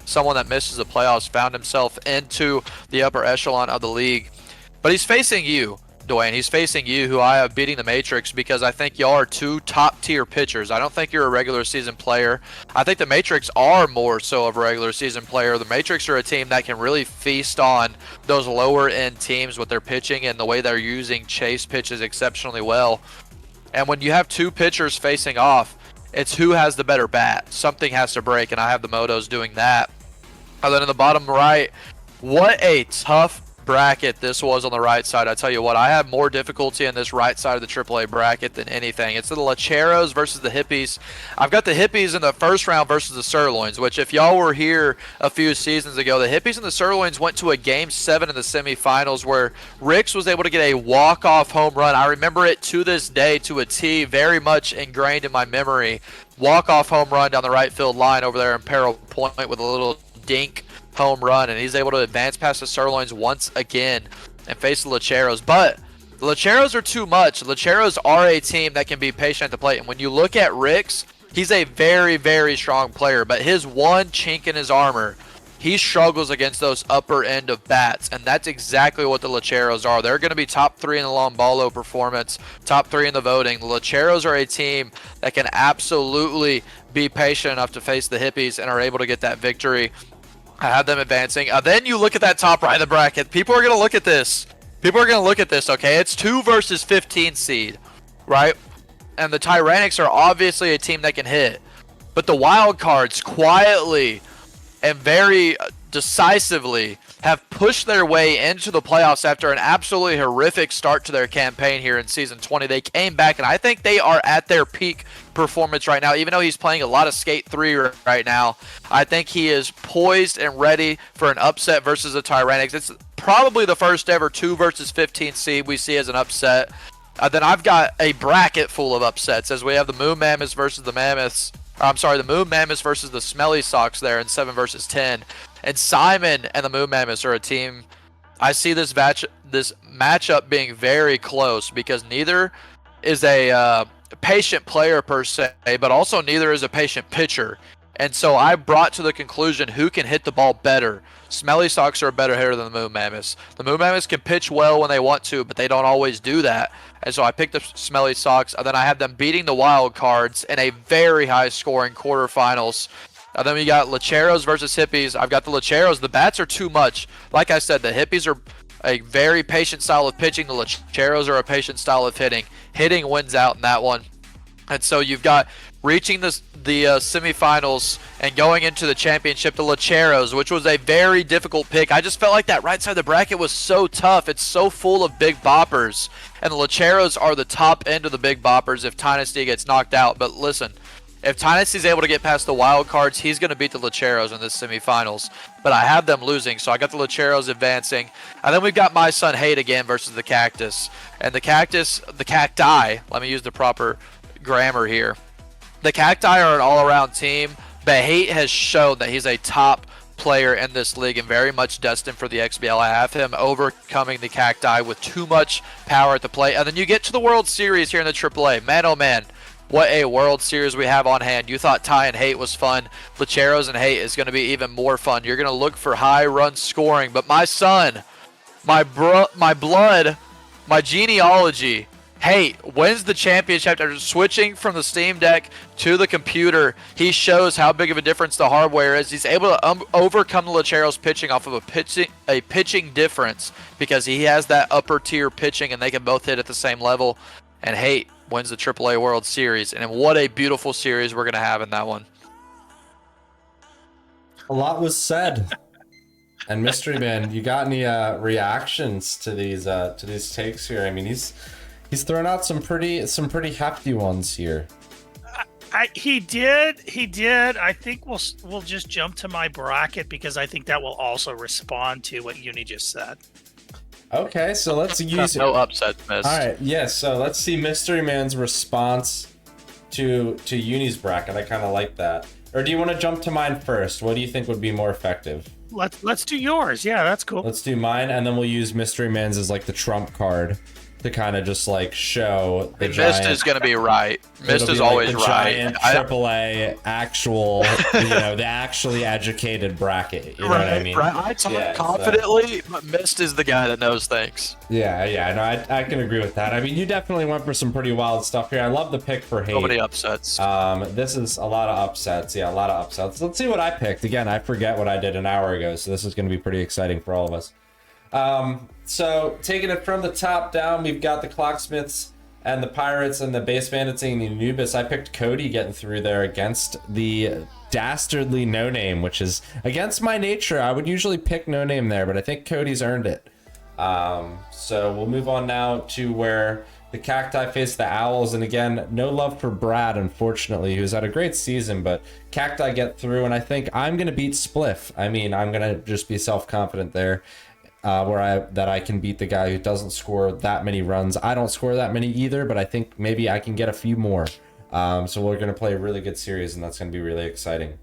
someone that misses the playoffs found himself into the upper echelon of the league. But he's facing you, Dwayne. He's facing you, who I have beating the Matrix, because I think y'all are two top-tier pitchers. I don't think you're a regular season player. I think the Matrix are more so of a regular season player. The Matrix are a team that can really feast on those lower-end teams with their pitching and the way they're using chase pitches exceptionally well. And when you have two pitchers facing off, it's who has the better bat. Something has to break, and I have the Motos doing that. And then in the bottom right, what a tough bracket this was on the right side. I tell you what, I have more difficulty in this right side of the AAA bracket than anything. It's the Lecheros versus the Hippies. I've got the Hippies in the first round versus the Sirloins, which if y'all were here a few seasons ago, the Hippies and the Sirloins went to a Game 7 in the semifinals where Ricks was able to get a walk-off home run. I remember it to this day to a T, very much ingrained in my memory. Walk-off home run down the right field line over there in Peril Point with a little dink home run, and he's able to advance past the Sirloins once again and face the Lecheros. But the Lecheros are too much. The Lecheros are a team that can be patient at the plate, and when you look at Ricks, he's a very, very strong player, but his one chink in his armor, he struggles against those upper end of bats, and that's exactly what the Lecheros are. They're going to be top 3 in the Lombolo performance, top 3 in the voting. The Lecheros are a team that can absolutely be patient enough to face the Hippies and are able to get that victory. I have them advancing. Then you look at that top right of the bracket. People are going to look at this. Okay? It's 2 versus 15 seed, right? And the Tyrannics are obviously a team that can hit. But the Wild Cards quietly and very decisively have pushed their way into the playoffs after an absolutely horrific start to their campaign here in Season 20. They came back, and I think they are at their peak performance right now. Even though he's playing a lot of Skate 3 right now, I think he is poised and ready for an upset versus the Tyrannics. It's probably the first ever 2 versus 15 seed we see as an upset. Then I've got a bracket full of upsets, as we have the Moon Mammoths versus the Mammoths. The Moon Mammoths versus the Smelly Sox there in 7 versus 10. And Simon and the Moon Mammoths are a team. I see this matchup being very close, because neither is a patient player per se, but also neither is a patient pitcher. And so I brought to the conclusion who can hit the ball better. Smelly Sox are a better hitter than the Moon Mammoths. The Moon Mammoths can pitch well when they want to, but they don't always do that. And so I picked the Smelly Sox, and then I have them beating the Wild Cards in a very high-scoring quarterfinals. And then we got Lecheros versus Hippies. I've got the Lecheros. The bats are too much. Like I said, the Hippies are a very patient style of pitching. The Lecheros are a patient style of hitting. Hitting wins out in that one. And so you've got reaching the semifinals and going into the championship, the Lecheros, which was a very difficult pick. I just felt like that right side of the bracket was so tough. It's so full of big boppers. And the Lecheros are the top end of the big boppers if Dynasty gets knocked out. But listen, if Dynasty's able to get past the wild cards, he's going to beat the Lecheros in this semifinals. But I have them losing, so I got the Lecheros advancing. And then we've got my son Hate again versus the Cactus. And the Cacti, let me use the proper grammar here. The Cacti are an all-around team, but Hate has shown that he's a top player in this league and very much destined for the XBL. I have him overcoming the Cacti with too much power at the plate. And then you get to the World Series here in the AAA. Man, oh man, what a World Series we have on hand. You thought Ty and Hate was fun. Lecheros and Hate is going to be even more fun. You're going to look for high run scoring, but my son, my blood, my genealogy, Hate wins the championship after switching from the Steam Deck to the computer. He shows how big of a difference the hardware is. He's able to overcome the Lecheros pitching off of a pitching difference because he has that upper tier pitching and they can both hit at the same level. And Hate wins the AAA World Series. And what a beautiful series we're going to have in that one. A lot was said. And Mystery Man, you got any reactions to these takes here? I mean, he's thrown out some pretty hefty ones here. He did. I think we'll just jump to my bracket because I think that will also respond to what Uni just said. Okay, so let's use no upsets missed. All right, yes. So let's see Mystery Man's response to Uni's bracket. I kind of like that. Or do you want to jump to mine first? What do you think would be more effective? Let's do yours. Yeah, that's cool. Let's do mine, and then we'll use Mystery Man's as like the trump card to kind of just like show the giant. Mist is going to be right. Mist is always like the right. Giant AAA actual, the actually educated bracket. You know what I mean? Right. I talk confidently, but Mist is the guy that knows things. Yeah. No, I can agree with that. I mean, you definitely went for some pretty wild stuff here. I love the pick for Hate. So many upsets. This is a lot of upsets. Yeah, a lot of upsets. Let's see what I picked. Again, I forget what I did an hour ago, so this is going to be pretty exciting for all of us. So taking it from the top down, we've got the Clocksmiths and the Pirates and the Base Bandits and the Anubis. I picked Cody getting through there against the dastardly No Name, which is against my nature. I would usually pick No Name there, but I think Cody's earned it. So we'll move on now to where the Cacti face the Owls. And again, no love for Brad, unfortunately, who's had a great season, but Cacti get through, and I think I'm going to beat Spliff. I mean, I'm going to just be self-confident there. That I can beat the guy who doesn't score that many runs. I don't score that many either, but I think maybe I can get a few more. So we're going to play a really good series, and that's going to be really exciting.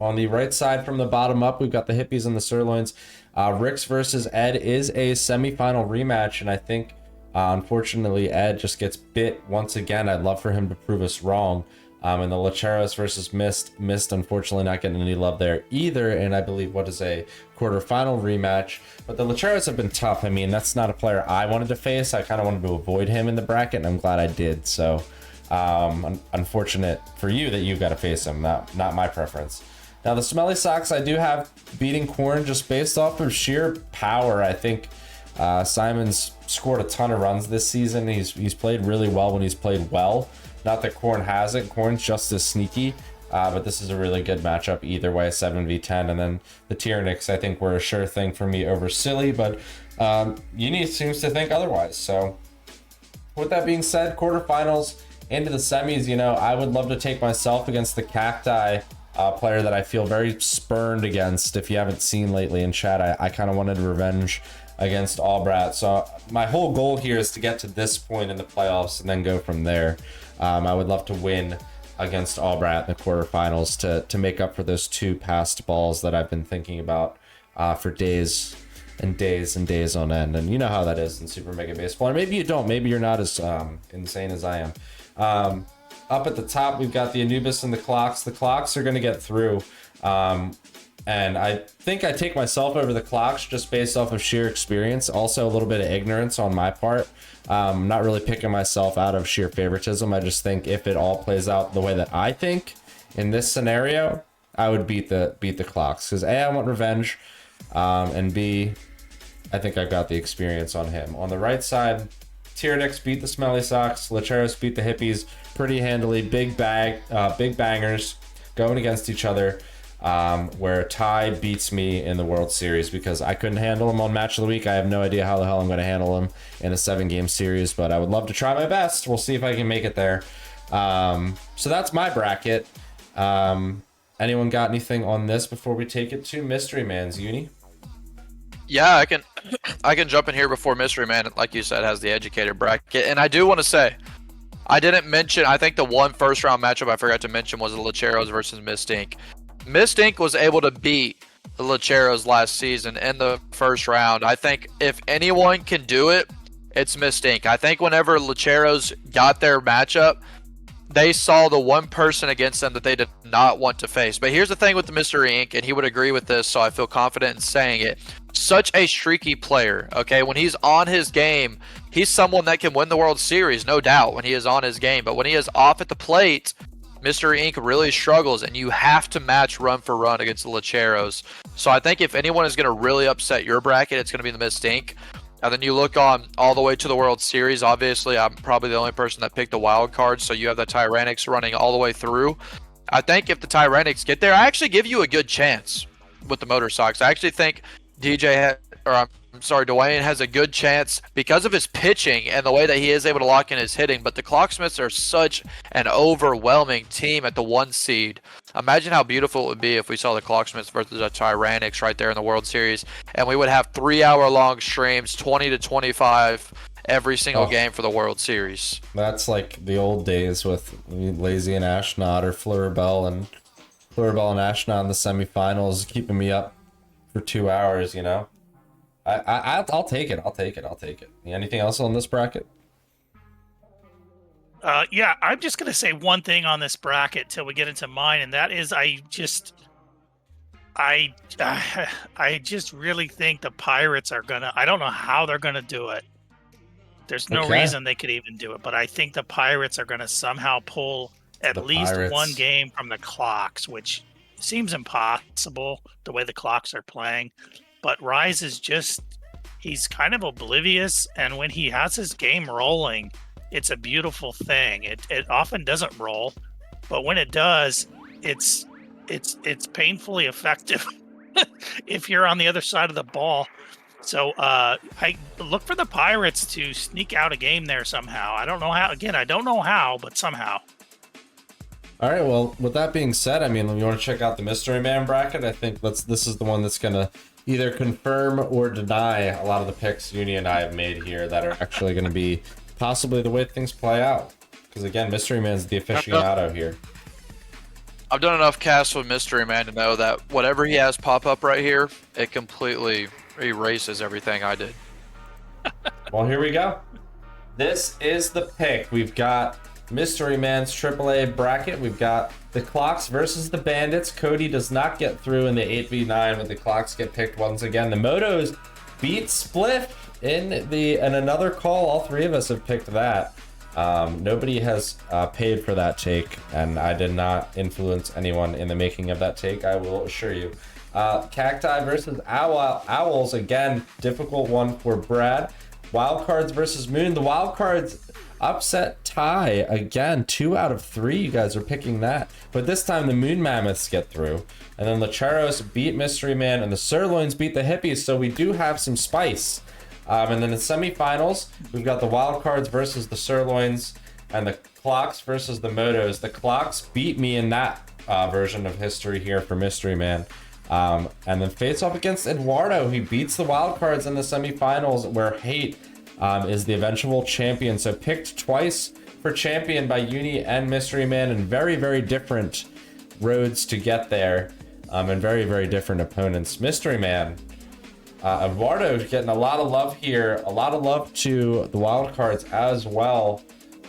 On the right side from the bottom up, we've got the Hippies and the Sirloins. Ricks versus Ed is a semifinal rematch, and I think, unfortunately, Ed just gets bit once again. I'd love for him to prove us wrong. And the Lecheros versus Mist, unfortunately not getting any love there either, and I believe what is a quarterfinal rematch. But the Lecheros have been tough. I mean, that's not a player I wanted to face. I kind of wanted to avoid him in the bracket, and I'm glad I did. So unfortunate for you that you've got to face him, not my preference. Now the Smelly Socks, I do have beating Corn just based off of sheer power. I think Simon's scored a ton of runs this season. He's played really well when he's played well. Not that Corn hasn't. Corn's just as sneaky, but this is a really good matchup either way, 7v10. And then the Tyranics, I think, were a sure thing for me over Silly, but Uni seems to think otherwise. So with that being said, quarterfinals into the semis, I would love to take myself against the Cacti player that I feel very spurned against. If you haven't seen lately in chat, I kind of wanted revenge against Albrat. So my whole goal here is to get to this point in the playoffs and then go from there. I would love to win against Albrat in the quarterfinals to make up for those two past balls that I've been thinking about for days and days and days on end. And you know how that is in Super Mega Baseball. Or maybe you don't. Maybe you're not as insane as I am. Up at the top, we've got the Anubis and the Clocks. The Clocks are going to get through. And I think I take myself over the Clocks just based off of sheer experience. Also a little bit of ignorance on my part. I'm not really picking myself out of sheer favoritism. I just think if it all plays out the way that I think in this scenario, I would beat the Clocks. Because A, I want revenge. And B, I think I've got the experience on him. On the right side, Tyranics beat the Smelly Socks. Lecheros beat the Hippies pretty handily. Big bangers going against each other. Where Ty beats me in the World Series because I couldn't handle him on Match of the Week. I have no idea how the hell I'm going to handle him in a 7-game series, but I would love to try my best. We'll see if I can make it there. So that's my bracket. Anyone got anything on this before we take it to Mystery Man's Uni? Yeah, I can jump in here before Mystery Man, like you said, has the educated bracket. And I do want to say, I didn't mention, I think the one first round matchup I forgot to mention was the Lecheros versus Mist Inc. Mist Inc. was able to beat the Lecheros last season in the first round. I think if anyone can do it, it's Mist Inc. I think whenever Lecheros got their matchup, they saw the one person against them that they did not want to face. But here's the thing with the Mystery Inc., and he would agree with this, so I feel confident in saying it. Such a streaky player, okay? When he's on his game, he's someone that can win the World Series, no doubt, when he is on his game. But when he is off at the plate, Mystery Inc. really struggles, and you have to match run for run against the Lecheros. So I think if anyone is going to really upset your bracket, it's going to be the Mist Inc. And then you look on all the way to the World Series. Obviously, I'm probably the only person that picked the wild card, so you have the Tyranics running all the way through. I think if the Tyranics get there, I actually give you a good chance with the Motor Sox. I actually think Dwayne has a good chance because of his pitching and the way that he is able to lock in his hitting. But the Clocksmiths are such an overwhelming team at the 1 seed. Imagine how beautiful it would be if we saw the Clocksmiths versus the Tyranics right there in the World Series, and we would have 3-hour-long streams, 20 to 25 every single game for the World Series. That's like the old days with Lazy and Ashnod or Fluribell and Ashnod in the semifinals, keeping me up for 2 hours, you know. I'll take it. I'll take it. Anything else on this bracket? Yeah, I'm just going to say one thing on this bracket till we get into mine, and that is I just really think the Pirates are going to, I don't know how they're going to do it. There's no reason they could even do it, but I think the Pirates are going to somehow pull at least one game from the Clocks, which seems impossible the way the Clocks are playing. But Rise is just, he's kind of oblivious, and when he has his game rolling, it's a beautiful thing. It often doesn't roll, but when it does, it's painfully effective if you're on the other side of the ball. So I look for the Pirates to sneak out a game there somehow. I don't know how. Again, I don't know how, but somehow. All right, well, with that being said, I mean, you want to check out the Mystery Man bracket? I think this is the one that's going to either confirm or deny a lot of the picks Uni and I have made here that are actually going to be possibly the way things play out. Because, again, Mystery Man's the aficionado here. I've done enough casts with Mystery Man to know that whatever he has pop up right here, it completely erases everything I did. Well, here we go. This is the pick. We've got Mystery Man's AAA bracket. We've got the Clocks versus the Bandits. Cody does not get through in the 8v9, but the Clocks get picked once again. The Motos beat Spliff in another call. All three of us have picked that. Nobody has paid for that take, and I did not influence anyone in the making of that take, I will assure you. Cacti versus Owls, again, difficult one for Brad. Wildcards versus Moon. The Wildcards upset Ty again. 2 out of 3, you guys are picking that. But this time the Moon Mammoths get through. And then Lecheros beat Mystery Man, and the Sirloins beat the Hippies, so we do have some spice. And then in semifinals, we've got the Wildcards versus the Sirloins, and the Clocks versus the Motos. The Clocks beat me in that version of history here for Mystery Man. And then face off against Eduardo. He beats the Wildcards in the semifinals, where Hate is the eventual champion. So picked twice for champion by Uni and Mystery Man, and very, very different roads to get there, and very, very different opponents. Mystery Man, Eduardo getting a lot of love here, a lot of love to the Wildcards as well.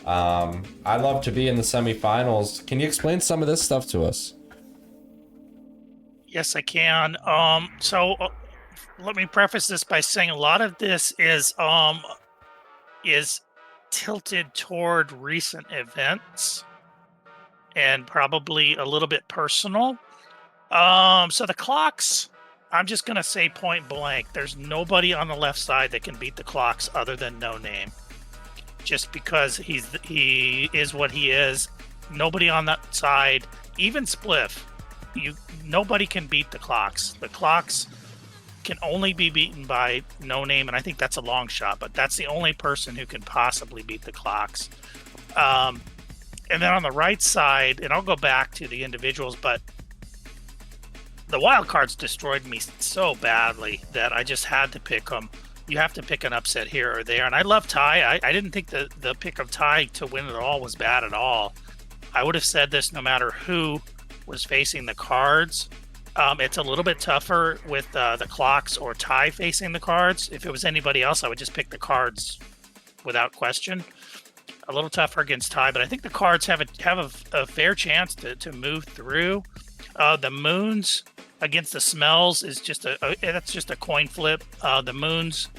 I love to be in the semifinals. Can you explain some of this stuff to us? Yes, I can. So let me preface this by saying a lot of this is tilted toward recent events and probably a little bit personal. So the Clocks, I'm just going to say point blank, there's nobody on the left side that can beat the Clocks other than No Name. just because he is what he is. Nobody on that side, even Spliff, nobody can beat the clocks. The clocks can only be beaten by No Name, and I think that's a long shot, but that's the only person who can possibly beat the clocks. And then on the right side, and I'll go back to the individuals, but the wild cards destroyed me so badly that I just had to pick them. You have to pick an upset here or there, and I love Ty. I didn't think the pick of Ty to win it all was bad at all. I would have said this no matter who was facing the cards. It's a little bit tougher with the clocks or Ty facing the cards. If it was anybody else, I would just pick the cards without question. A little tougher against Ty, but I think the cards have a fair chance to move through. The Moons against the Smells is just that's just a coin flip. The Moons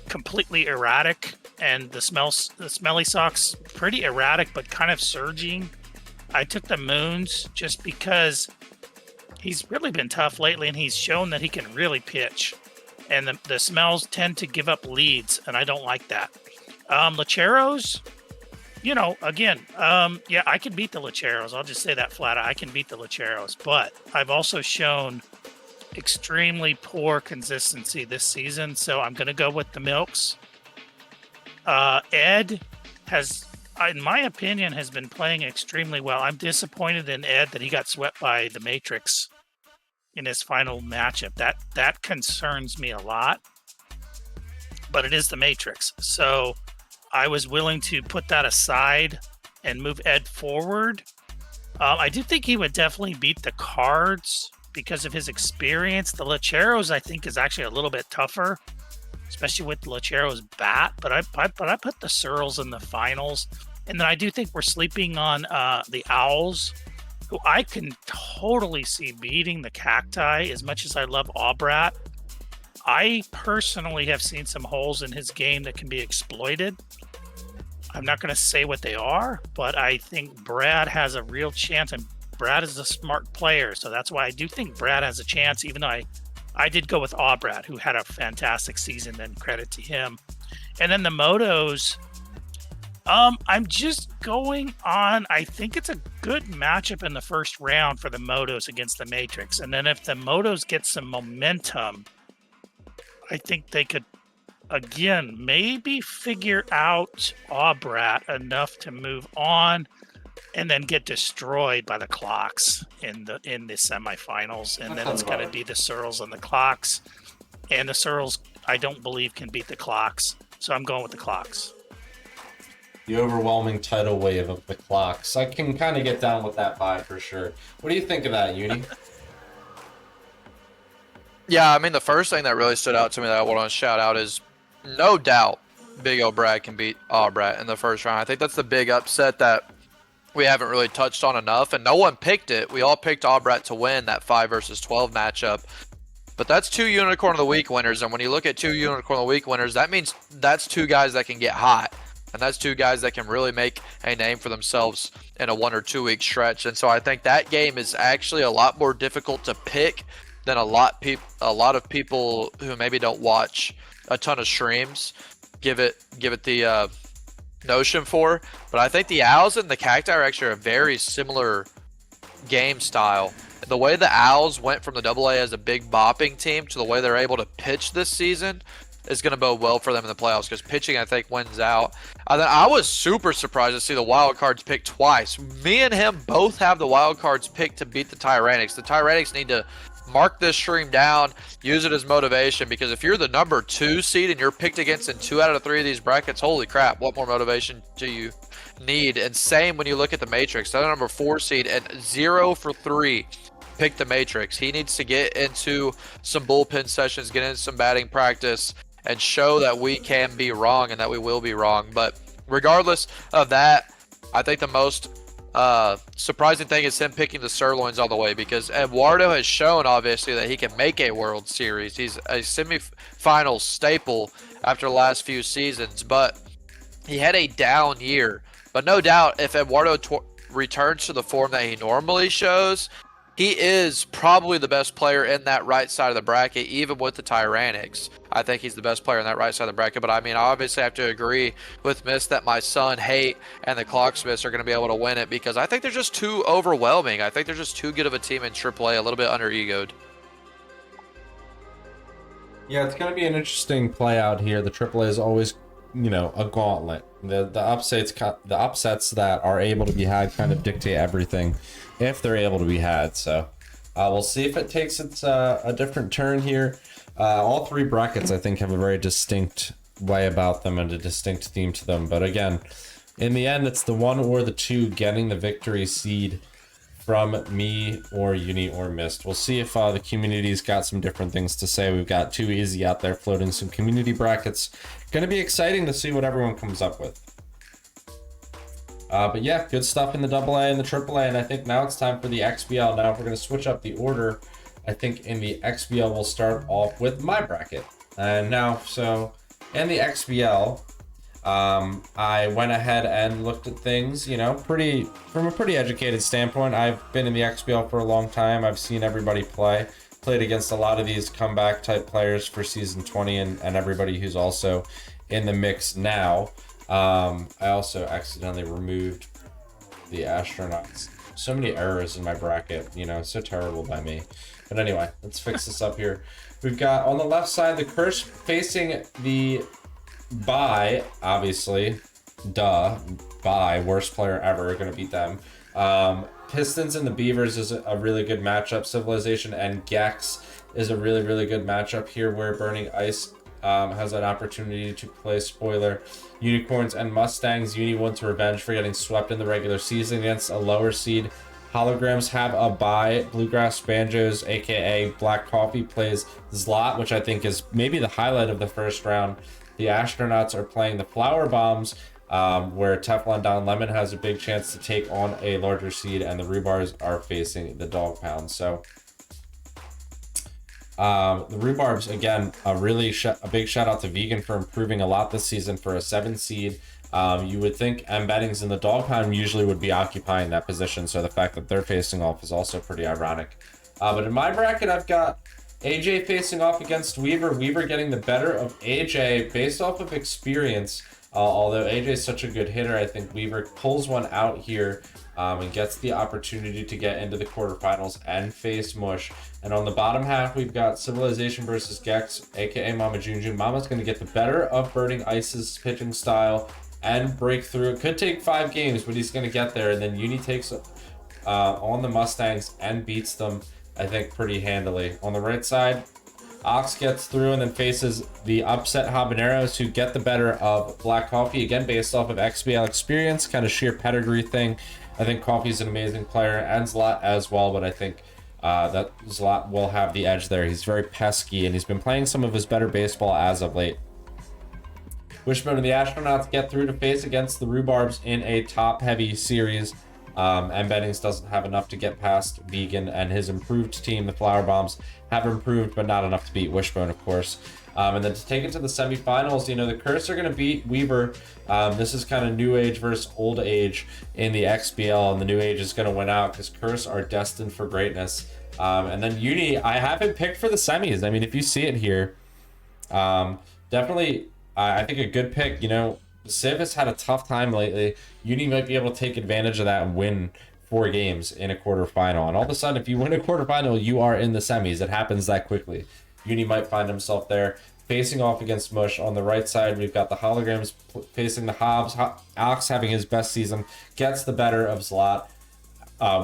completely erratic, and the Smelly Socks pretty erratic but kind of surging. I took the Moons just because he's really been tough lately, and he's shown that he can really pitch. And the Smells tend to give up leads, and I don't like that. Lecheros, again, I can beat the Lecheros. I'll just say that flat out. I can beat the Lecheros, but I've also shown extremely poor consistency this season, so I'm going to go with the Milks. Ed has, in my opinion, has been playing extremely well. I'm disappointed in Ed that he got swept by the Matrix in his final matchup. That concerns me a lot, but it is the Matrix. So I was willing to put that aside and move Ed forward. I do think he would definitely beat the cards because of his experience. The Lecheros, I think, is actually a little bit tougher, especially with Lechero's bat. But I put the Searles in the finals. And then I do think we're sleeping on the Owls, who I can totally see beating the Cacti as much as I love Aubrat. I personally have seen some holes in his game that can be exploited. I'm not going to say what they are, but I think Brad has a real chance, and Brad is a smart player, so that's why I do think Brad has a chance, even though I did go with Aubrat, who had a fantastic season, then credit to him. And then the Motos, I'm just going on, I think it's a good matchup in the first round for the Motos against the Matrix. And then if the Motos get some momentum, I think they could, again, maybe figure out Aubrat enough to move on and then get destroyed by the clocks in the semifinals. And then it's going to be the Searles and the clocks. And the Searles, I don't believe, can beat the clocks. So I'm going with the clocks. The overwhelming tidal wave of the clocks. I can kind of get down with that vibe for sure. What do you think of that, Uni? Yeah, I mean, the first thing that really stood out to me that I want to shout out is no doubt Big O Brad can beat Aubrat in the first round. I think that's the big upset that we haven't really touched on enough, and no one picked it. We all picked Aubrat to win that 5 versus 12 matchup. But that's 2 Unicorn of the Week winners, and when you look at 2 Unicorn of the Week winners, that means that's 2 guys that can get hot. And that's 2 guys that can really make a name for themselves in a 1 or 2 week stretch. And so I think that game is actually a lot more difficult to pick than a lot of people who maybe don't watch a ton of streams give it the notion for. But I think the Owls and the Cacti are actually a very similar game style. The way the Owls went from the AA as a big bopping team to the way they're able to pitch this season is going to bode well for them in the playoffs, because pitching, I think, wins out. I was super surprised to see the wild cards picked twice. Me and him both have the wild cards picked to beat the Tyrannics. The Tyrannics need to mark this stream down, use it as motivation, because if you're the number 2 seed and you're picked against in 2 out of 3 of these brackets, holy crap, what more motivation do you need? And same when you look at the Matrix. They're the number 4 seed and 0 for 3 picked the Matrix. He needs to get into some bullpen sessions, get into some batting practice, and show that we can be wrong and that we will be wrong. But regardless of that, I think the most surprising thing is him picking the Sirloins all the way, because Eduardo has shown, obviously, that he can make a World Series. He's a semifinal staple after the last few seasons, but he had a down year. But no doubt, if Eduardo returns to the form that he normally shows, He is probably the best player in that right side of the bracket, even with the Tyrannics. I think he's the best player in that right side of the bracket. But I mean, I obviously have to agree with Mist that my son, Hate, and the Clocksmiths are going to be able to win it because I think they're just too overwhelming. I think they're just too good of a team in AAA, a little bit under-egoed. Yeah, it's going to be an interesting play out here. The AAA is always, you know, a gauntlet. The upsets that are able to be had kind of dictate everything if they're able to be had. So we'll see if it takes a different turn here. All three brackets, I think, have a very distinct way about them and a distinct theme to them. But again, in the end, it's the one or the two getting the victory seed from me or Uni or Mist. We'll see if the community's got some different things to say. We've got Too Easy out there floating some community brackets. Going to be exciting to see what everyone comes up with. But yeah, good stuff in the AA and the AAA, and I think now it's time for the XBL. Now, if we're going to switch up the order, I think in the XBL we'll start off with my bracket. And now, so in the XBL, I went ahead and looked at things, you know, from a pretty educated standpoint. I've been in the XBL for a long time. I've seen everybody played against a lot of these comeback type players for season 20 and everybody who's also in the mix now. I also accidentally removed the astronauts. So many errors in my bracket, you know, so terrible by me. But anyway, let's fix this up here. We've got on the left side the Curse facing the Bye, obviously. Bye, worst player ever, gonna beat them. Pistons and the Beavers is a really good matchup. Civilization and Gex is a really, really good matchup here where Burning Ice has an opportunity to play spoiler. Unicorns and Mustangs. Uni wants revenge for getting swept in the regular season against a lower seed. Holograms have a bye. Bluegrass Banjos, aka Black Coffee, plays Zlot, which I think is maybe the highlight of the first round. The Astronauts are playing the Flower Bombs, where Teflon Don Lemon has a big chance to take on a larger seed, and the Rhubarbs are facing the Dog Pound. So the Rhubarbs, again, a big shout out to Vegan for improving a lot this season for a 7 seed. You would think Embeddings in the Dog Pound usually would be occupying that position, so the fact that they're facing off is also pretty ironic. But in my bracket, I've got AJ facing off against Weaver. Weaver getting the better of AJ based off of experience. Although AJ is such a good hitter, I think Weaver pulls one out here and gets the opportunity to get into the quarterfinals and face Mush. And on the bottom half, we've got Civilization versus Gex, aka Mama Junjun. Mama's going to get the better of Burning Ice's pitching style and break through. It could take 5 games, but he's going to get there. And then Uni takes on the Mustangs and beats them, I think, pretty handily. On the right side, Ox gets through and then faces the upset Habaneros, who get the better of Black Coffee, again based off of XBL experience, kind of sheer pedigree thing. I think Coffee's an amazing player, and Zlot as well, but I think that Zlot will have the edge there. He's very pesky, and he's been playing some of his better baseball as of late. Wishbone and the Astronauts get through to face against the Rhubarbs in a top-heavy series. And Bennings doesn't have enough to get past Vegan, and his improved team, the Flower Bombs, have improved, but not enough to beat Wishbone, of course. And then to take it to the semifinals, you know, the Curse are going to beat Weaver. This is kind of new age versus old age in the XBL, and the new age is going to win out because Curse are destined for greatness. And then Uni, I haven't picked for the semis. I mean, if you see it here, definitely, I think a good pick. You know, Civ has had a tough time lately. Uni might be able to take advantage of that and win 4 games in a quarterfinal. And all of a sudden, if you win a quarterfinal, you are in the semis. It happens that quickly. Uni might find himself there. Facing off against Mush. On the right side, we've got the Holograms facing the Hobbs. Ox having his best season. Gets the better of Zlot.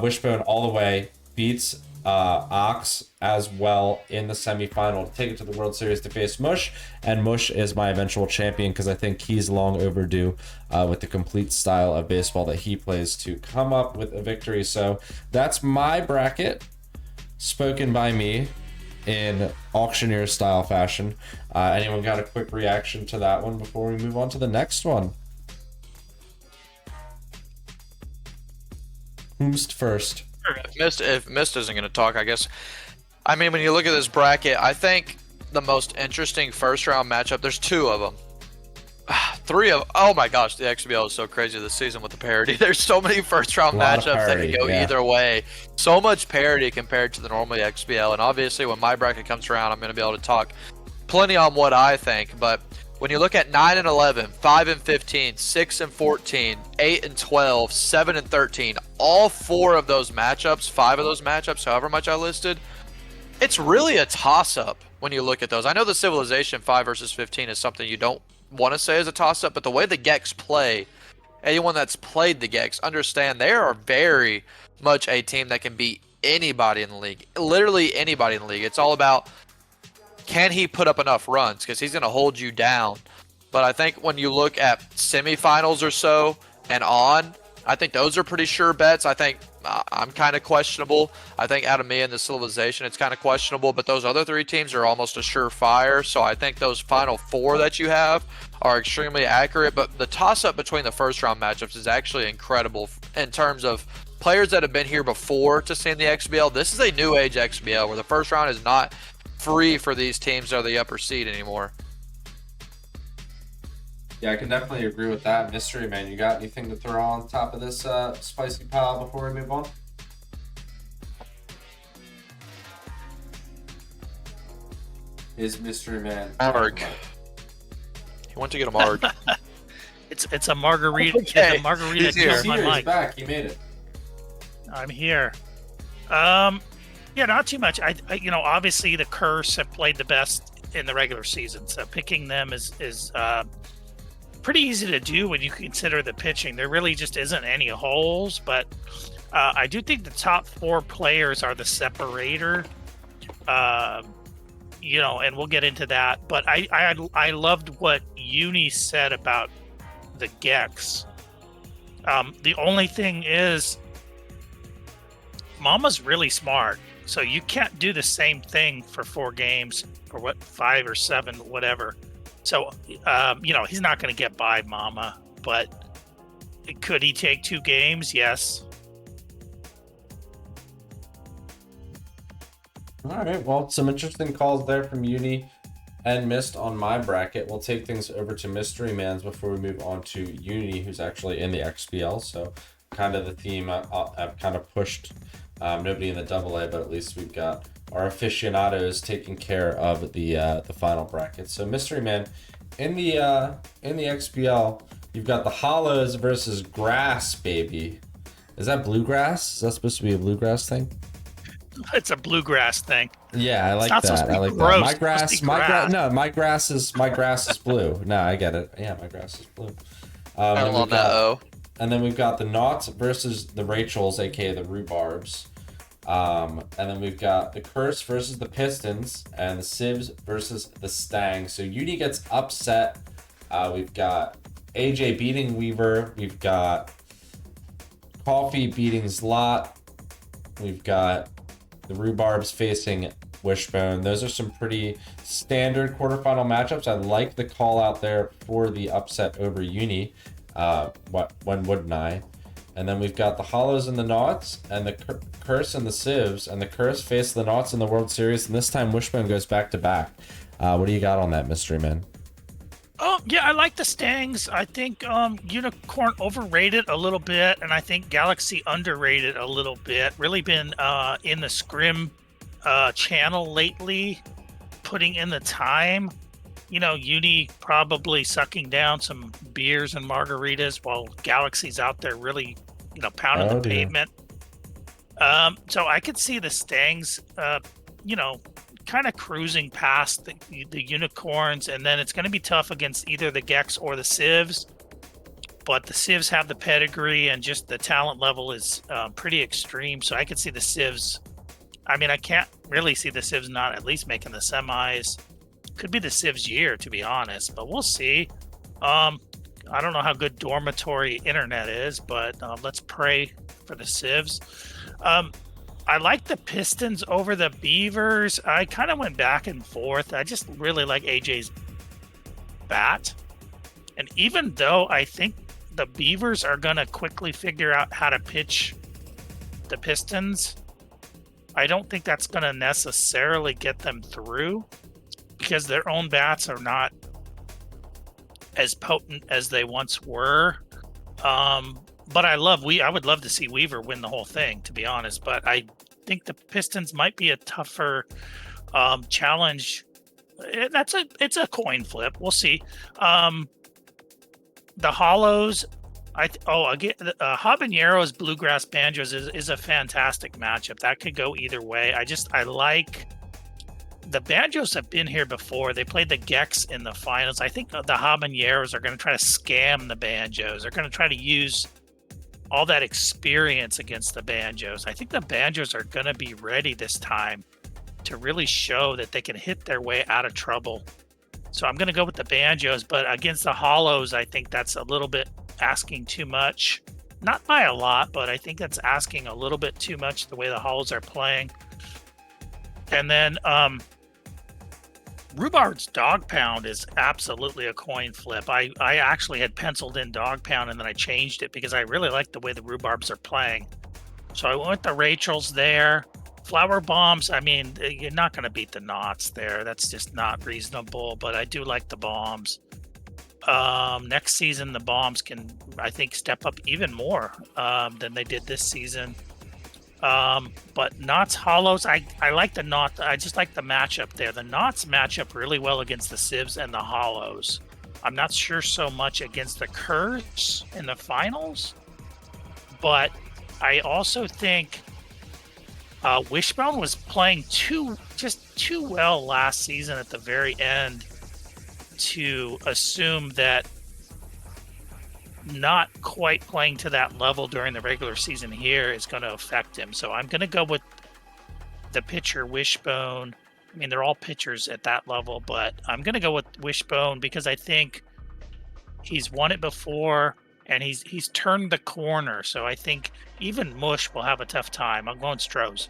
Wishbone all the way. Beats Ox as well in the semifinal to take it to the World Series to face Mush, and Mush is my eventual champion because I think he's long overdue with the complete style of baseball that he plays to come up with a victory. So that's my bracket, spoken by me in auctioneer style fashion. Anyone got a quick reaction to that one before we move on to the next one? Who's first? If Mist isn't going to talk, I guess. I mean, when you look at this bracket, I think the most interesting first round matchup, there's 2 of them. oh my gosh, the XBL is so crazy this season with the parity. There's so many first round matchups that can go either way. So much parity compared to the normal XBL. And obviously when my bracket comes around, I'm going to be able to talk plenty on what I think. But when you look at 9 and 11, 5 and 15, 6 and 14, 8 and 12, 7 and 13, all 4 of those matchups, 5 of those matchups, however much I listed, it's really a toss-up when you look at those. I know the Civilization 5 versus 15 is something you don't want to say is a toss-up, but the way the Gex play, anyone that's played the Gex understand they are very much a team that can beat anybody in the league. Literally anybody in the league. It's all about, can he put up enough runs? Because he's going to hold you down. But I think when you look at semifinals or so and on, I think those are pretty sure bets. I think I'm kind of questionable. I think out of me and the Civilization, it's kind of questionable. But those other 3 teams are almost a surefire. So I think those final 4 that you have are extremely accurate. But the toss-up between the first round matchups is actually incredible in terms of players that have been here before to see in the XBL. This is a new age XBL where the first round is not free for these teams that are the upper seed anymore. Yeah, I can definitely agree with that. Mystery Man, you got anything to throw on top of this spicy pile before we move on? Is Mystery Man Marg? He went to get a Marg. It's a margarita. Okay. It's a margarita. He's here. He's back. He made it. I'm here. Yeah, not too much. I obviously the Curse have played the best in the regular season, so picking them is pretty easy to do when you consider the pitching. There really just isn't any holes, but I do think the top 4 players are the separator. And we'll get into that. But I loved what Uni said about the Gex. The only thing is, Mama's really smart, so you can't do the same thing for 4 games or 5 or 7, whatever. So, he's not going to get by Mama, but could he take 2 games? Yes. All right. Well, some interesting calls there from Uni and Mist on my bracket. We'll take things over to Mystery Man's before we move on to Uni, who's actually in the XBL. So kind of the theme I've kind of pushed. Nobody in the AA, but at least we've got our aficionados taking care of the final bracket. So Mystery Man, in the XBL, you've got the Hollows versus Grass, baby. Is that bluegrass? Is that supposed to be a bluegrass thing? It's a bluegrass thing. Yeah, I like not that. I like gross. that. My grass is blue. No, I get it. Yeah, my grass is blue. I love that. And then we've got the Knots versus the Rachels, aka the Rhubarbs. And then we've got the Curse versus the Pistons and the Civs versus the Stangs. So Uni gets upset. We've got AJ beating Weaver. We've got Coffee beating Zlot. We've got the Rhubarbs facing Wishbone. Those are some pretty standard quarterfinal matchups. I like the call out there for the upset over Uni. When wouldn't I? And then we've got the Hollows and the Knots, and the Curse and the Civs, and the Curse face the Knots in the World Series, and this time Wishbone goes back to back. What do you got on that, Mystery Man? Oh, yeah, I like the Stangs. I think Unicorn overrated a little bit, and I think Galaxy underrated a little bit. Really been in the scrim channel lately, putting in the time. Uni probably sucking down some beers and margaritas while Galaxy's out there really, pounding the pavement. So I could see the Stangs, kind of cruising past the Unicorns, and then it's going to be tough against either the Gex or the Civs. But the Civs have the pedigree, and just the talent level is pretty extreme. So I could see the Civs. I mean, I can't really see the Civs not at least making the semis. Could be the Civs year, to be honest, but we'll see. I don't know how good dormitory internet is, but let's pray for the Civs. I like the Pistons over the Beavers. I kind of went back and forth. I just really like AJ's bat. And even though I think the Beavers are going to quickly figure out how to pitch the Pistons, I don't think that's going to necessarily get them through, because their own bats are not as potent as they once were. But I would love to see Weaver win the whole thing, to be honest. But I think the Pistons might be a tougher challenge. It's a coin flip. We'll see. The Hollows, Habaneros Bluegrass Banjos is a fantastic matchup. That could go either way. I like the Banjos have been here before. They played the Gex in the finals. I think the Habaneros are going to try to scam the Banjos. They're going to try to use all that experience against the Banjos. I think the Banjos are going to be ready this time to really show that they can hit their way out of trouble. So I'm going to go with the Banjos, but against the Hollows, I think that's a little bit asking too much. Not by a lot, but I think that's asking a little bit too much the way the Hollows are playing. And then Rhubarb's Dog Pound is absolutely a coin flip. I actually had penciled in Dog Pound, and then I changed it because I really like the way the Rhubarbs are playing. So I went with the Rachels there. Flower Bombs, I mean, you're not going to beat the Knots there. That's just not reasonable, but I do like the Bombs. Next season, the Bombs can, I think, step up even more than they did this season. But Knots Hollows, I like the Knots. I just like the matchup there. The Knots match up really well against the Civs and the Hollows. I'm not sure so much against the Curse in the finals, but I also think Wishbone was playing too well last season at the very end to assume that not quite playing to that level during the regular season here is going to affect him. So I'm going to go with the pitcher Wishbone. I mean, they're all pitchers at that level, but I'm going to go with Wishbone because I think he's won it before and he's turned the corner. So I think even Mush will have a tough time. I'm going Strohs.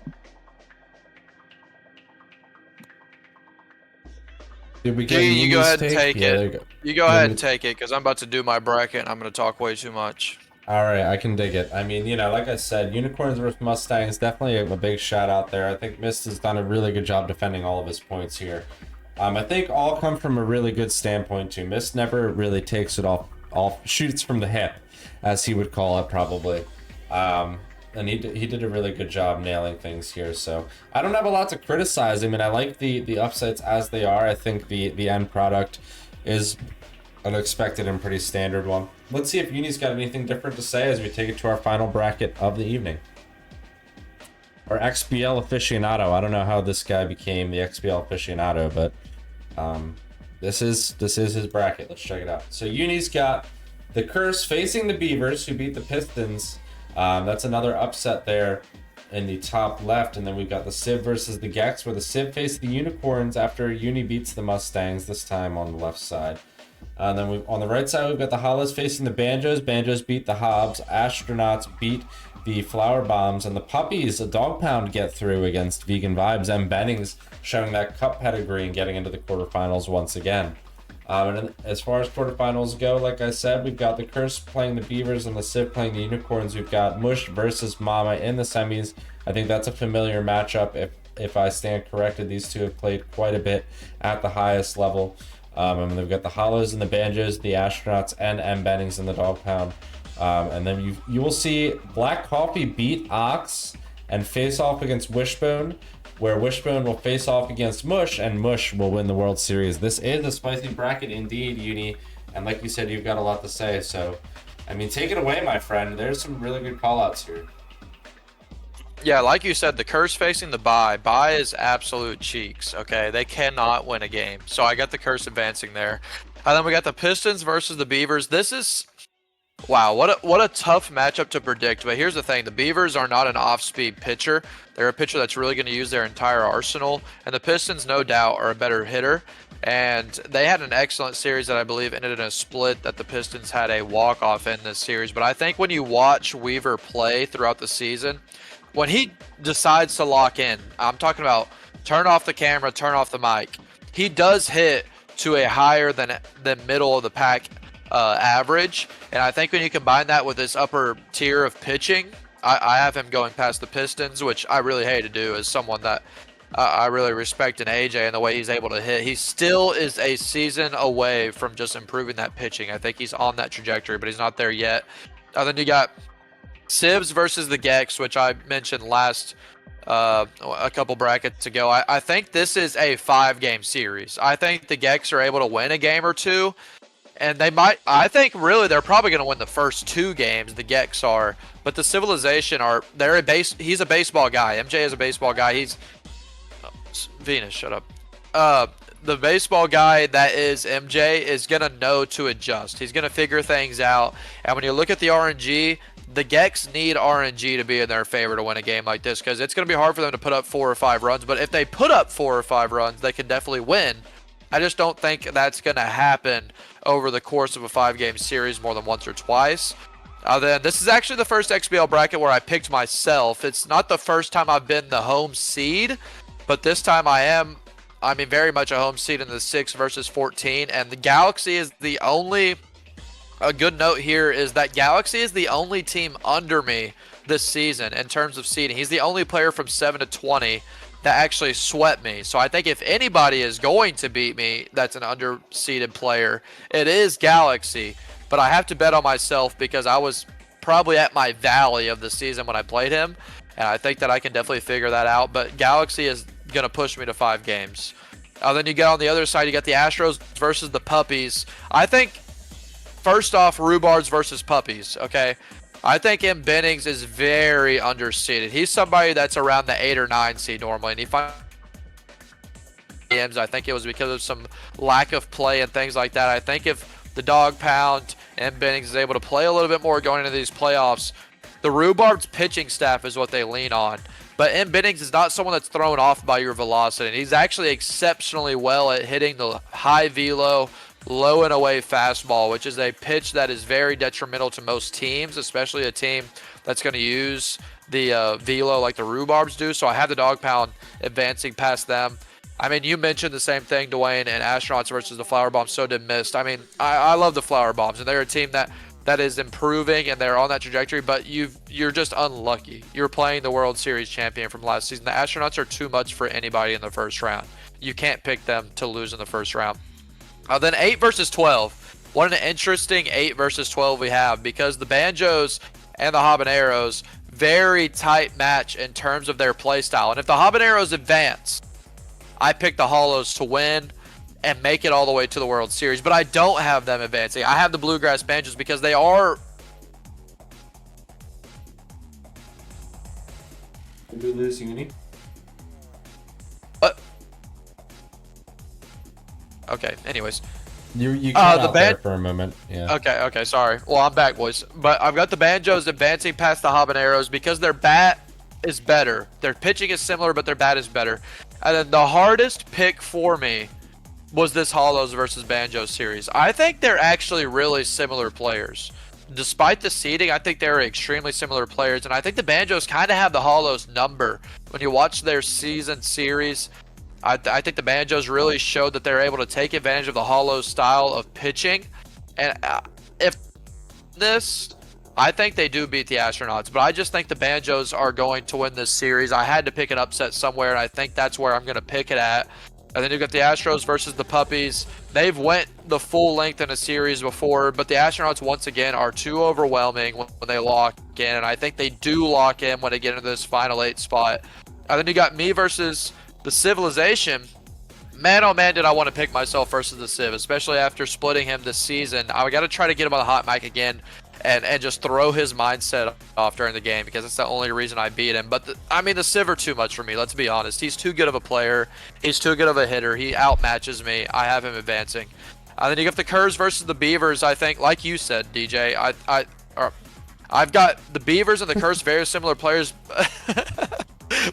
Did we get You go ahead and take take it. it. You go ahead and take it because I'm about to do my bracket and I'm going to talk way too much. All right, I can dig it. I mean, like I said, Unicorns versus Mustangs, definitely a big shout out there. I think Mist has done a really good job defending all of his points here. I think all come from a really good standpoint too. Mist never really takes it off shoots from the hip, as he would call it probably. And he did a really good job nailing things here. So I don't have a lot to criticize him, and I like the upsets as they are. I think the end product is an expected and pretty standard one. Let's see if Uni's got anything different to say as we take it to our final bracket of the evening. Or XBL aficionado. I don't know how this guy became the XBL aficionado, but this is his bracket. Let's check it out. So Uni's got the Curse facing the Beavers, who beat the Pistons. That's another upset there in the top left. And then we've got the Civ versus the Gex, where the Civ face the Unicorns after Uni beats the Mustangs, this time on the left side. And then on the right side, we've got the Hollows facing the Banjos. Banjos beat the Hobbs. Astronauts beat the Flower Bombs. And the Puppies, a Dog Pound, get through against Vegan Vibes. M. Bennings showing that cup pedigree and getting into the quarterfinals once again. And as far as quarterfinals go, like I said, we've got the Curse playing the Beavers and the Civ playing the Unicorns. We've got Mush versus Mama in the semis. I think that's a familiar matchup. If I stand corrected, these two have played quite a bit at the highest level. And we've got the Hollows and the Banjos, the Astronauts, and M. Bennings in the Dog Pound. And then you will see Black Coffee beat Ox and face off against Wishbone, where Wishbone will face off against Mush, and Mush will win the World Series. This is a spicy bracket indeed, Uni. And like you said, you've got a lot to say. So, I mean, take it away, my friend. There's some really good call-outs here. Yeah, like you said, the Curse facing the Bye. Bye is absolute cheeks, okay? They cannot win a game. So I got the Curse advancing there. And then we got the Pistons versus the Beavers. This is... Wow, what a tough matchup to predict. But here's the thing. The Beavers are not an off-speed pitcher. They're a pitcher that's really going to use their entire arsenal. And the Pistons, no doubt, are a better hitter. And they had an excellent series that I believe ended in a split that the Pistons had a walk-off in this series. But I think when you watch Weaver play throughout the season, when he decides to lock in, I'm talking about turn off the camera, turn off the mic, he does hit to a higher than middle of the pack average. And I think when you combine that with this upper tier of pitching, I have him going past the Pistons, which I really hate to do as someone that I really respect in AJ and the way he's able to hit. He still is a season away from just improving that pitching. I think he's on that trajectory, but he's not there yet. Then you got Sibs versus the Gex, which I mentioned last a couple brackets ago. I think this is a 5-game series. I think the Gex are able to win a game or two, and they might. I think really they're probably going to win the first 2 games. The Gex are, but the Civilization are. He's a baseball guy. MJ is a baseball guy. He's Venus. Shut up. The baseball guy that is MJ is going to know to adjust. He's going to figure things out. And when you look at the RNG, the Gex need RNG to be in their favor to win a game like this, because it's going to be hard for them to put up 4 or 5 runs. But if they put up 4 or 5 runs, they can definitely win. I just don't think that's going to happen over the course of a 5-game series more than once or twice. Then this is actually the first XBL bracket where I picked myself. It's not the first time I've been the home seed, but this time I mean, very much a home seed in the 6 versus 14. And the Galaxy is the only... A good note here is that Galaxy is the only team under me this season in terms of seeding. He's the only player from 7 to 20 that actually swept me. So I think if anybody is going to beat me that's an under-seeded player, it is Galaxy. But I have to bet on myself because I was probably at my valley of the season when I played him. And I think that I can definitely figure that out. But Galaxy is going to push me to 5 games. Then you get on the other side, you got the Astros versus the Puppies. I think, first off, Rhubards versus Puppies, okay? I think M. Bennings is very underseeded. He's somebody that's around the 8 or 9 seed normally, and he finds games. I think it was because of some lack of play and things like that. I think if the dog pound M. Bennings is able to play a little bit more going into these playoffs, the Rhubards pitching staff is what they lean on. But M. Bennings is not someone that's thrown off by your velocity. And he's actually exceptionally well at hitting the high velo, low and away fastball, which is a pitch that is very detrimental to most teams, especially a team that's going to use the velo like the Rhubarbs do. So I have the dog pound advancing past them. I mean, you mentioned the same thing, Dwayne, and Astronauts versus the Flower Bombs, so did Mist. I mean, I love the Flower Bombs, and they're a team that is improving, and they're on that trajectory, but you're just unlucky. You're playing the World Series champion from last season. The Astronauts are too much for anybody in the first round. You can't pick them to lose in the first round. Then 8 versus 12. What an interesting 8 versus 12 we have, because the Banjos and the Habaneros, very tight match in terms of their play style. And if the Habaneros advance, I pick the Hollows to win and make it all the way to the World Series. But I don't have them advancing. I have the Bluegrass Banjos because they are... Did we lose Uni? What? Okay, anyways. You cut out there for a moment. Yeah. Okay, sorry. Well, I'm back, boys. But I've got the Banjos advancing past the Habaneros because their bat is better. Their pitching is similar, but their bat is better. And then the hardest pick for me was this Hollows versus Banjos series. I think they're actually really similar players. Despite the seeding, I think they're extremely similar players, and I think the Banjos kind of have the Hollows number. When you watch their season series, I think the Banjos really showed that they're able to take advantage of the Hollows style of pitching. And if this, I think they do beat the Astronauts, but I just think the Banjos are going to win this series. I had to pick an upset somewhere, and I think that's where I'm going to pick it at. And then you've got the Astros versus the Puppies. They've went the full length in a series before, but the Astronauts, once again, are too overwhelming when they lock in. And I think they do lock in when they get into this final 8 spot. And then you got me versus the Civilization. Man, oh man, did I want to pick myself versus the Civ, especially after splitting him this season. I got to try to get him on the hot mic again and just throw his mindset off during the game, because that's the only reason I beat him. But I mean, the Civ are too much for me, let's be honest. He's too good of a player. He's too good of a hitter. He outmatches me. I have him advancing. Then you got the Curs versus the Beavers. I think, like you said, DJ, I've got the Beavers and the Curs, very similar players,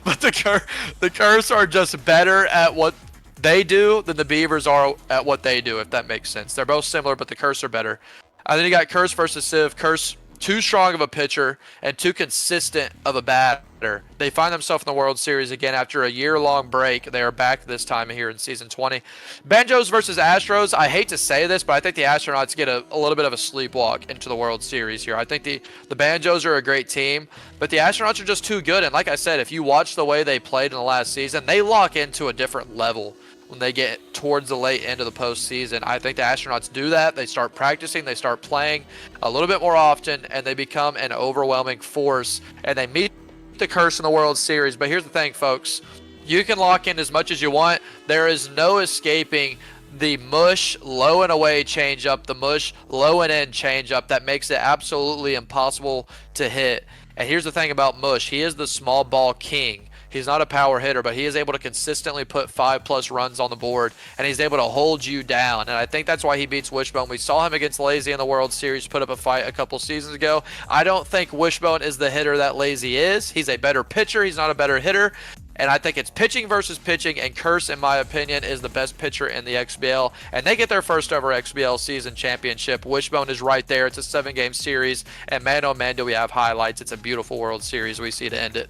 but the Curs are just better at what they do than the Beavers are at what they do, if that makes sense. They're both similar, but the Curs are better. And then you got Curse versus Civ. Curse too strong of a pitcher and too consistent of a batter. They find themselves in the World Series again after a year-long break. They are back this time here in season 20. Banjos versus Astros. I hate to say this, but I think the Astronauts get a little bit of a sleepwalk into the World Series here. I think the Banjos are a great team, but the Astronauts are just too good. And like I said, if you watch the way they played in the last season, they lock into a different level when they get towards the late end of the postseason. I think the Astronauts do that. They start practicing, they start playing a little bit more often, and they become an overwhelming force, and they meet the curse in the World Series. But here's the thing, folks. You can lock in as much as you want. There is no escaping the mush low and away changeup, the mush low and in changeup that makes it absolutely impossible to hit. And here's the thing about Mush. He is the small ball king. He's not a power hitter, but he is able to consistently put 5+ runs on the board, and he's able to hold you down. And I think that's why he beats Wishbone. We saw him against Lazy in the World Series put up a fight a couple seasons ago. I don't think Wishbone is the hitter that Lazy is. He's a better pitcher. He's not a better hitter. And I think it's pitching versus pitching, and Curse, in my opinion, is the best pitcher in the XBL. And they get their first ever XBL season championship. Wishbone is right there. It's a 7-game series. And man, oh man, do we have highlights. It's a beautiful World Series we see to end it.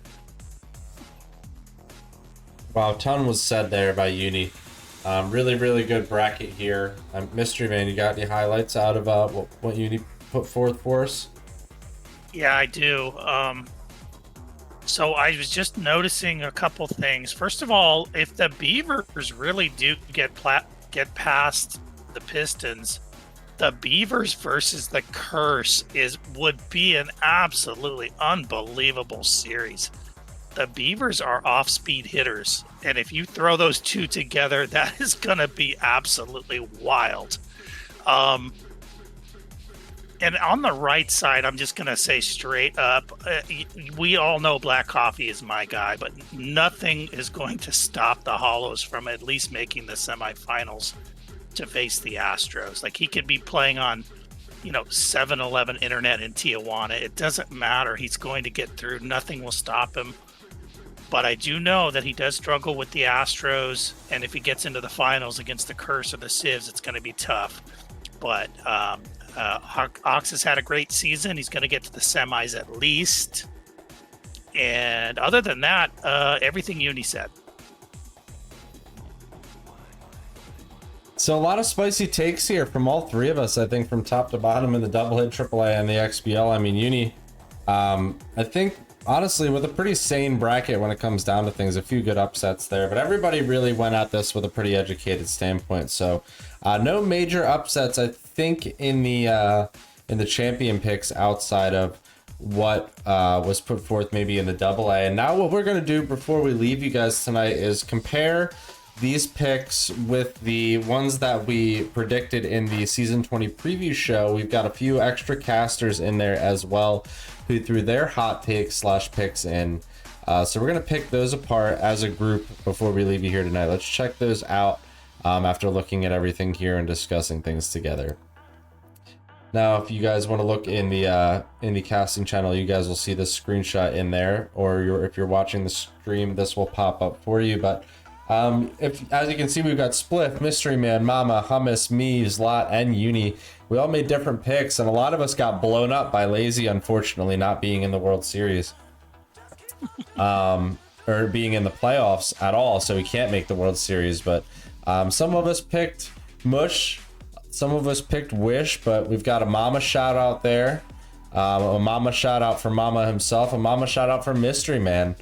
Wow, a ton was said there by Uni. Really, really good bracket here. Mystery Man, you got any highlights out of what Uni put forth for us? Yeah, I do. So I was just noticing a couple things. First of all, if the Beavers really do get past the Pistons, the Beavers versus the Curse would be an absolutely unbelievable series. The Beavers are off-speed hitters, and if you throw those two together, that is going to be absolutely wild. And on the right side, I'm just going to say straight up, we all know Black Coffee is my guy, but nothing is going to stop the Hollows from at least making the semifinals to face the Astros. Like, he could be playing on 7-Eleven internet in Tijuana. It doesn't matter. He's going to get through. Nothing will stop him. But I do know that he does struggle with the Astros, and if he gets into the finals against the Curse or the Civs, it's going to be tough. But Ox has had a great season. He's going to get to the semis at least. And other than that, everything Uni said. So a lot of spicy takes here from all three of us, I think, from top to bottom in the double hit, AAA, and the XBL. I mean, Uni, I think, honestly, with a pretty sane bracket when it comes down to things, a few good upsets there, but everybody really went at this with a pretty educated standpoint. So no major upsets, I think, in the champion picks outside of what was put forth maybe in the AA. And now what we're going to do before we leave you guys tonight is compare these picks with the ones that we predicted in the season 20 preview show. We've got a few extra casters in there as well who threw their hot takes / picks in. So we're going to pick those apart as a group before we leave you here tonight. Let's check those out after looking at everything here and discussing things together. Now, if you guys want to look in the casting channel, you guys will see this screenshot in there, or if you're watching the stream, this will pop up for you. But as you can see, we've got Spliff, Mystery Man, Mama, Hummus, me, Zlot, and Uni. We all made different picks, and a lot of us got blown up by Lazy, unfortunately, not being in the World Series. Or being in the playoffs at all, so we can't make the World Series. But some of us picked Mush, some of us picked Wish, but we've got a Mama shout out there. A Mama shout out for Mama himself, a Mama shout out for Mystery Man.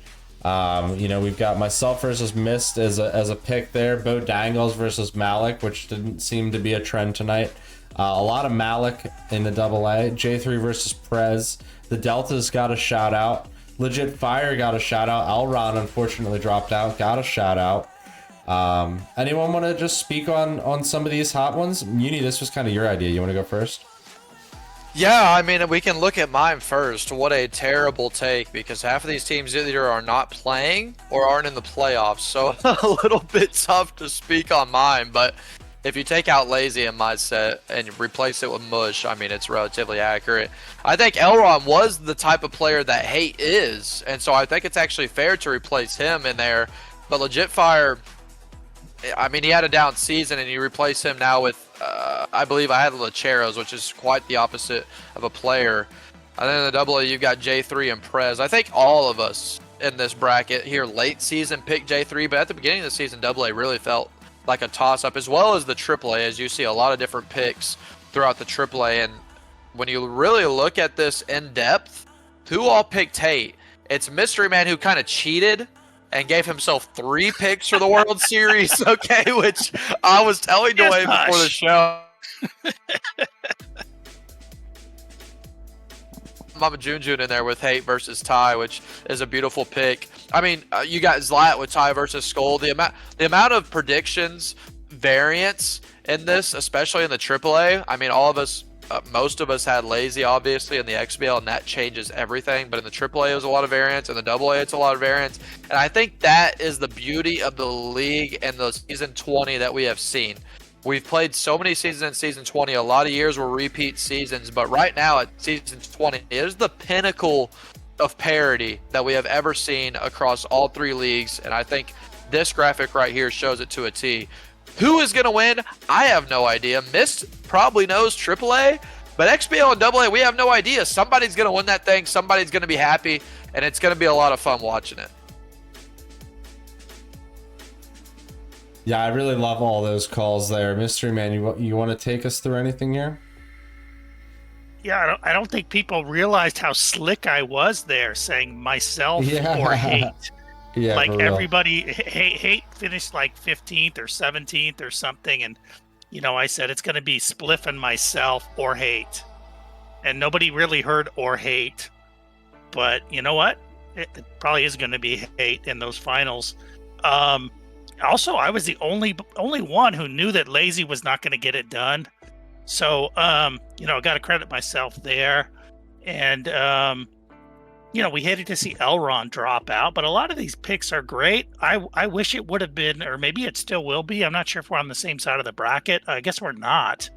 We've got myself versus Mist as a pick there. Bo Dangles versus Malik, which didn't seem to be a trend tonight. A lot of Malik in the AA. J3 versus Prez. The Deltas got a shout out. Legit Fire got a shout out. Elron unfortunately dropped out. Got a shout out. Anyone want to just speak on some of these hot ones? Uni, this was kind of your idea. You want to go first? Yeah, I mean, we can look at mine first. What a terrible take, because half of these teams either are not playing or aren't in the playoffs. So a little bit tough to speak on mine, but if you take out Lazy in my set and replace it with Mush, I mean, it's relatively accurate. I think Elron was the type of player that Hate is, and so I think it's actually fair to replace him in there. But Legit Fire, I mean, he had a down season, and you replace him now with, I believe I had Lecheros, which is quite the opposite of a player. And then in the double A, you've got J3 and Prez. I think all of us in this bracket here late season picked J3, but at the beginning of the season, double A really felt like a toss-up, as well as the triple A, as you see a lot of different picks throughout the triple A. And when you really look at this in depth, who all picked Tate? It's Mystery Man, who kind of cheated and gave himself 3 picks for the World Series, okay, which I was telling Dwayne before the show. Mama Junjun in there with Hate versus Ty, which is a beautiful pick. I mean, you got Zlat with Ty versus Skull. The amount of predictions variance in this, especially in the AAA. I mean, all of us, most of us had Lazy, obviously, in the XBL, and that changes everything. But in the AAA, it was a lot of variance. In the AA, it's a lot of variance. And I think that is the beauty of the league and the season 20 that we have seen. We've played so many seasons in season 20. A lot of years were repeat seasons, but right now at season 20 is the pinnacle of parity that we have ever seen across all 3 leagues. And I think this graphic right here shows it to a T. Who is going to win? I have no idea. Mist probably knows AAA, but XBL and AA, we have no idea. Somebody's going to win that thing. Somebody's going to be happy, and it's going to be a lot of fun watching it. Yeah, I really love all those calls there. Mystery Man, you want to take us through anything here? Yeah, I don't think people realized how slick I was there, saying myself or Hate. Yeah, like everybody, Hate finished like 15th or 17th or something, and I said it's going to be Spliff myself or Hate, and nobody really heard or Hate. But you know what? It probably is going to be Hate in those finals. Also, I was the only one who knew that Lazy was not going to get it done. So, I got to credit myself there. And, we hated to see Elron drop out, but a lot of these picks are great. I wish it would have been, or maybe it still will be. I'm not sure if we're on the same side of the bracket. I guess we're not.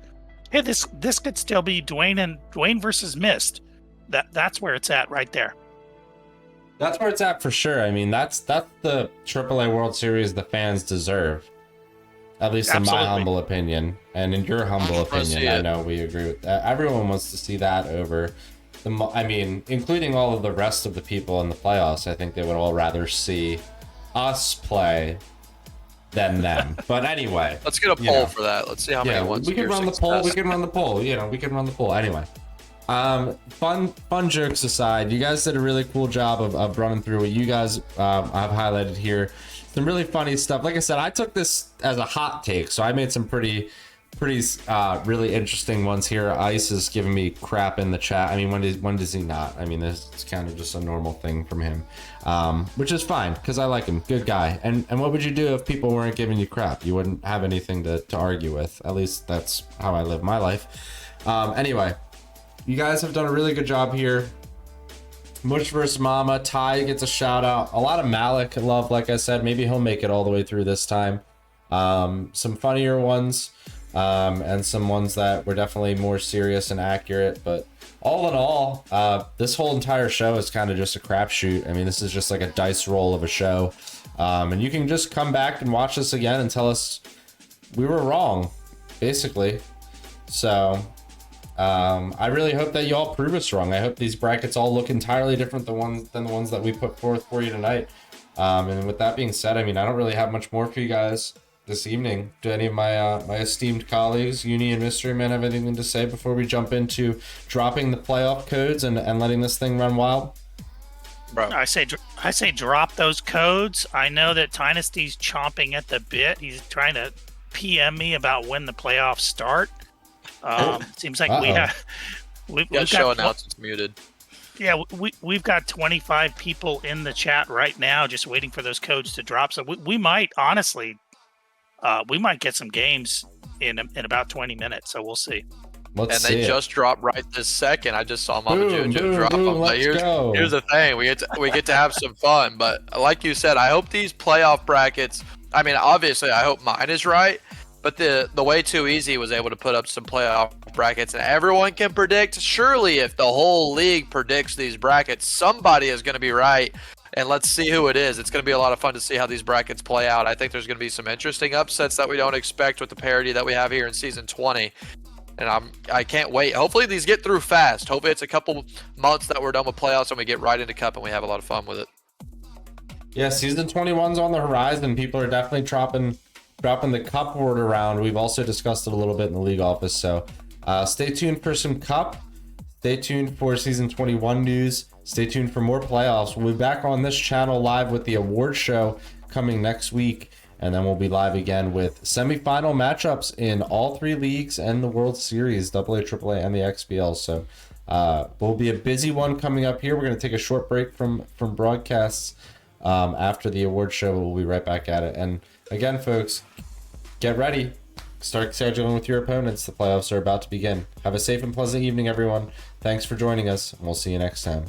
Hey, this could still be Dwayne versus Mist. That's where it's at right there. That's where it's at for sure. I mean, that's the AAA World Series the fans deserve. At least in my humble opinion. And in your humble opinion, I know we agree with that. Everyone wants to see that over including all of the rest of the people in the playoffs. I think they would all rather see us play than them. But anyway. Let's get a poll for that. Let's see how many ones. We can run the poll. We can run the poll. We can run the poll. Anyway. Fun jokes aside, you guys did a really cool job of running through what you guys have highlighted here. Some really funny stuff. Like I said, I took this as a hot take, so I made some pretty really interesting ones here. Ice is giving me crap in the chat. I mean, when does he not? I mean, this is kind of just a normal thing from him, which is fine because I like him. Good guy. And what would you do if people weren't giving you crap? You wouldn't have anything to argue with. At least that's how I live my life. Anyway. You guys have done a really good job here. Mush vs. Mama. Ty gets a shout out. A lot of Malik love, like I said. Maybe he'll make it all the way through this time. Some funnier ones. And some ones that were definitely more serious and accurate. But all in all, this whole entire show is kind of just a crapshoot. I mean, this is just like a dice roll of a show. And you can just come back and watch this again and tell us we were wrong, basically. So... I really hope that you all prove us wrong. I hope these brackets all look entirely different than the ones that we put forth for you tonight. And with that being said, I mean, I don't really have much more for you guys this evening. Do any of my my esteemed colleagues, Uni and Mystery Man, have anything to say before we jump into dropping the playoff codes and letting this thing run wild? Bro, I say drop those codes. I know that Dynasty's chomping at the bit. He's trying to PM me about when the playoffs start. Seems like we've got show announcements muted. Yeah, we've got 25 people in the chat right now just waiting for those codes to drop. So we might honestly, we might get some games in about 20 minutes. So we'll see. They just dropped right this second. I just saw Mama Junjun drop them. But here's the thing: we get to have some fun. But like you said, I hope these playoff brackets. I mean, obviously, I hope mine is right. But the way Too Easy was able to put up some playoff brackets and everyone can predict. Surely if the whole league predicts these brackets, somebody is going to be right. And let's see who it is. It's going to be a lot of fun to see how these brackets play out. I think there's going to be some interesting upsets that we don't expect with the parity that we have here in Season 20. and I can't wait. Hopefully these get through fast. Hopefully it's a couple months that we're done with playoffs and we get right into Cup and we have a lot of fun with it. Yeah, season 21's on the horizon. People are definitely dropping the Cup word around. We've also discussed it a little bit in the league office, so stay tuned for some Cup. Stay tuned for season 21 news. Stay tuned for more playoffs. We'll be back on this channel live with the award show coming next week, and then we'll be live again with semifinal matchups in all 3 leagues and the World Series, AA, AAA, and the XBL. So will be a busy one coming up here. We're going to take a short break from broadcasts after the award show. We'll be right back at it. And again, folks, get ready. Start scheduling with your opponents. The playoffs are about to begin. Have a safe and pleasant evening, everyone. Thanks for joining us, and we'll see you next time.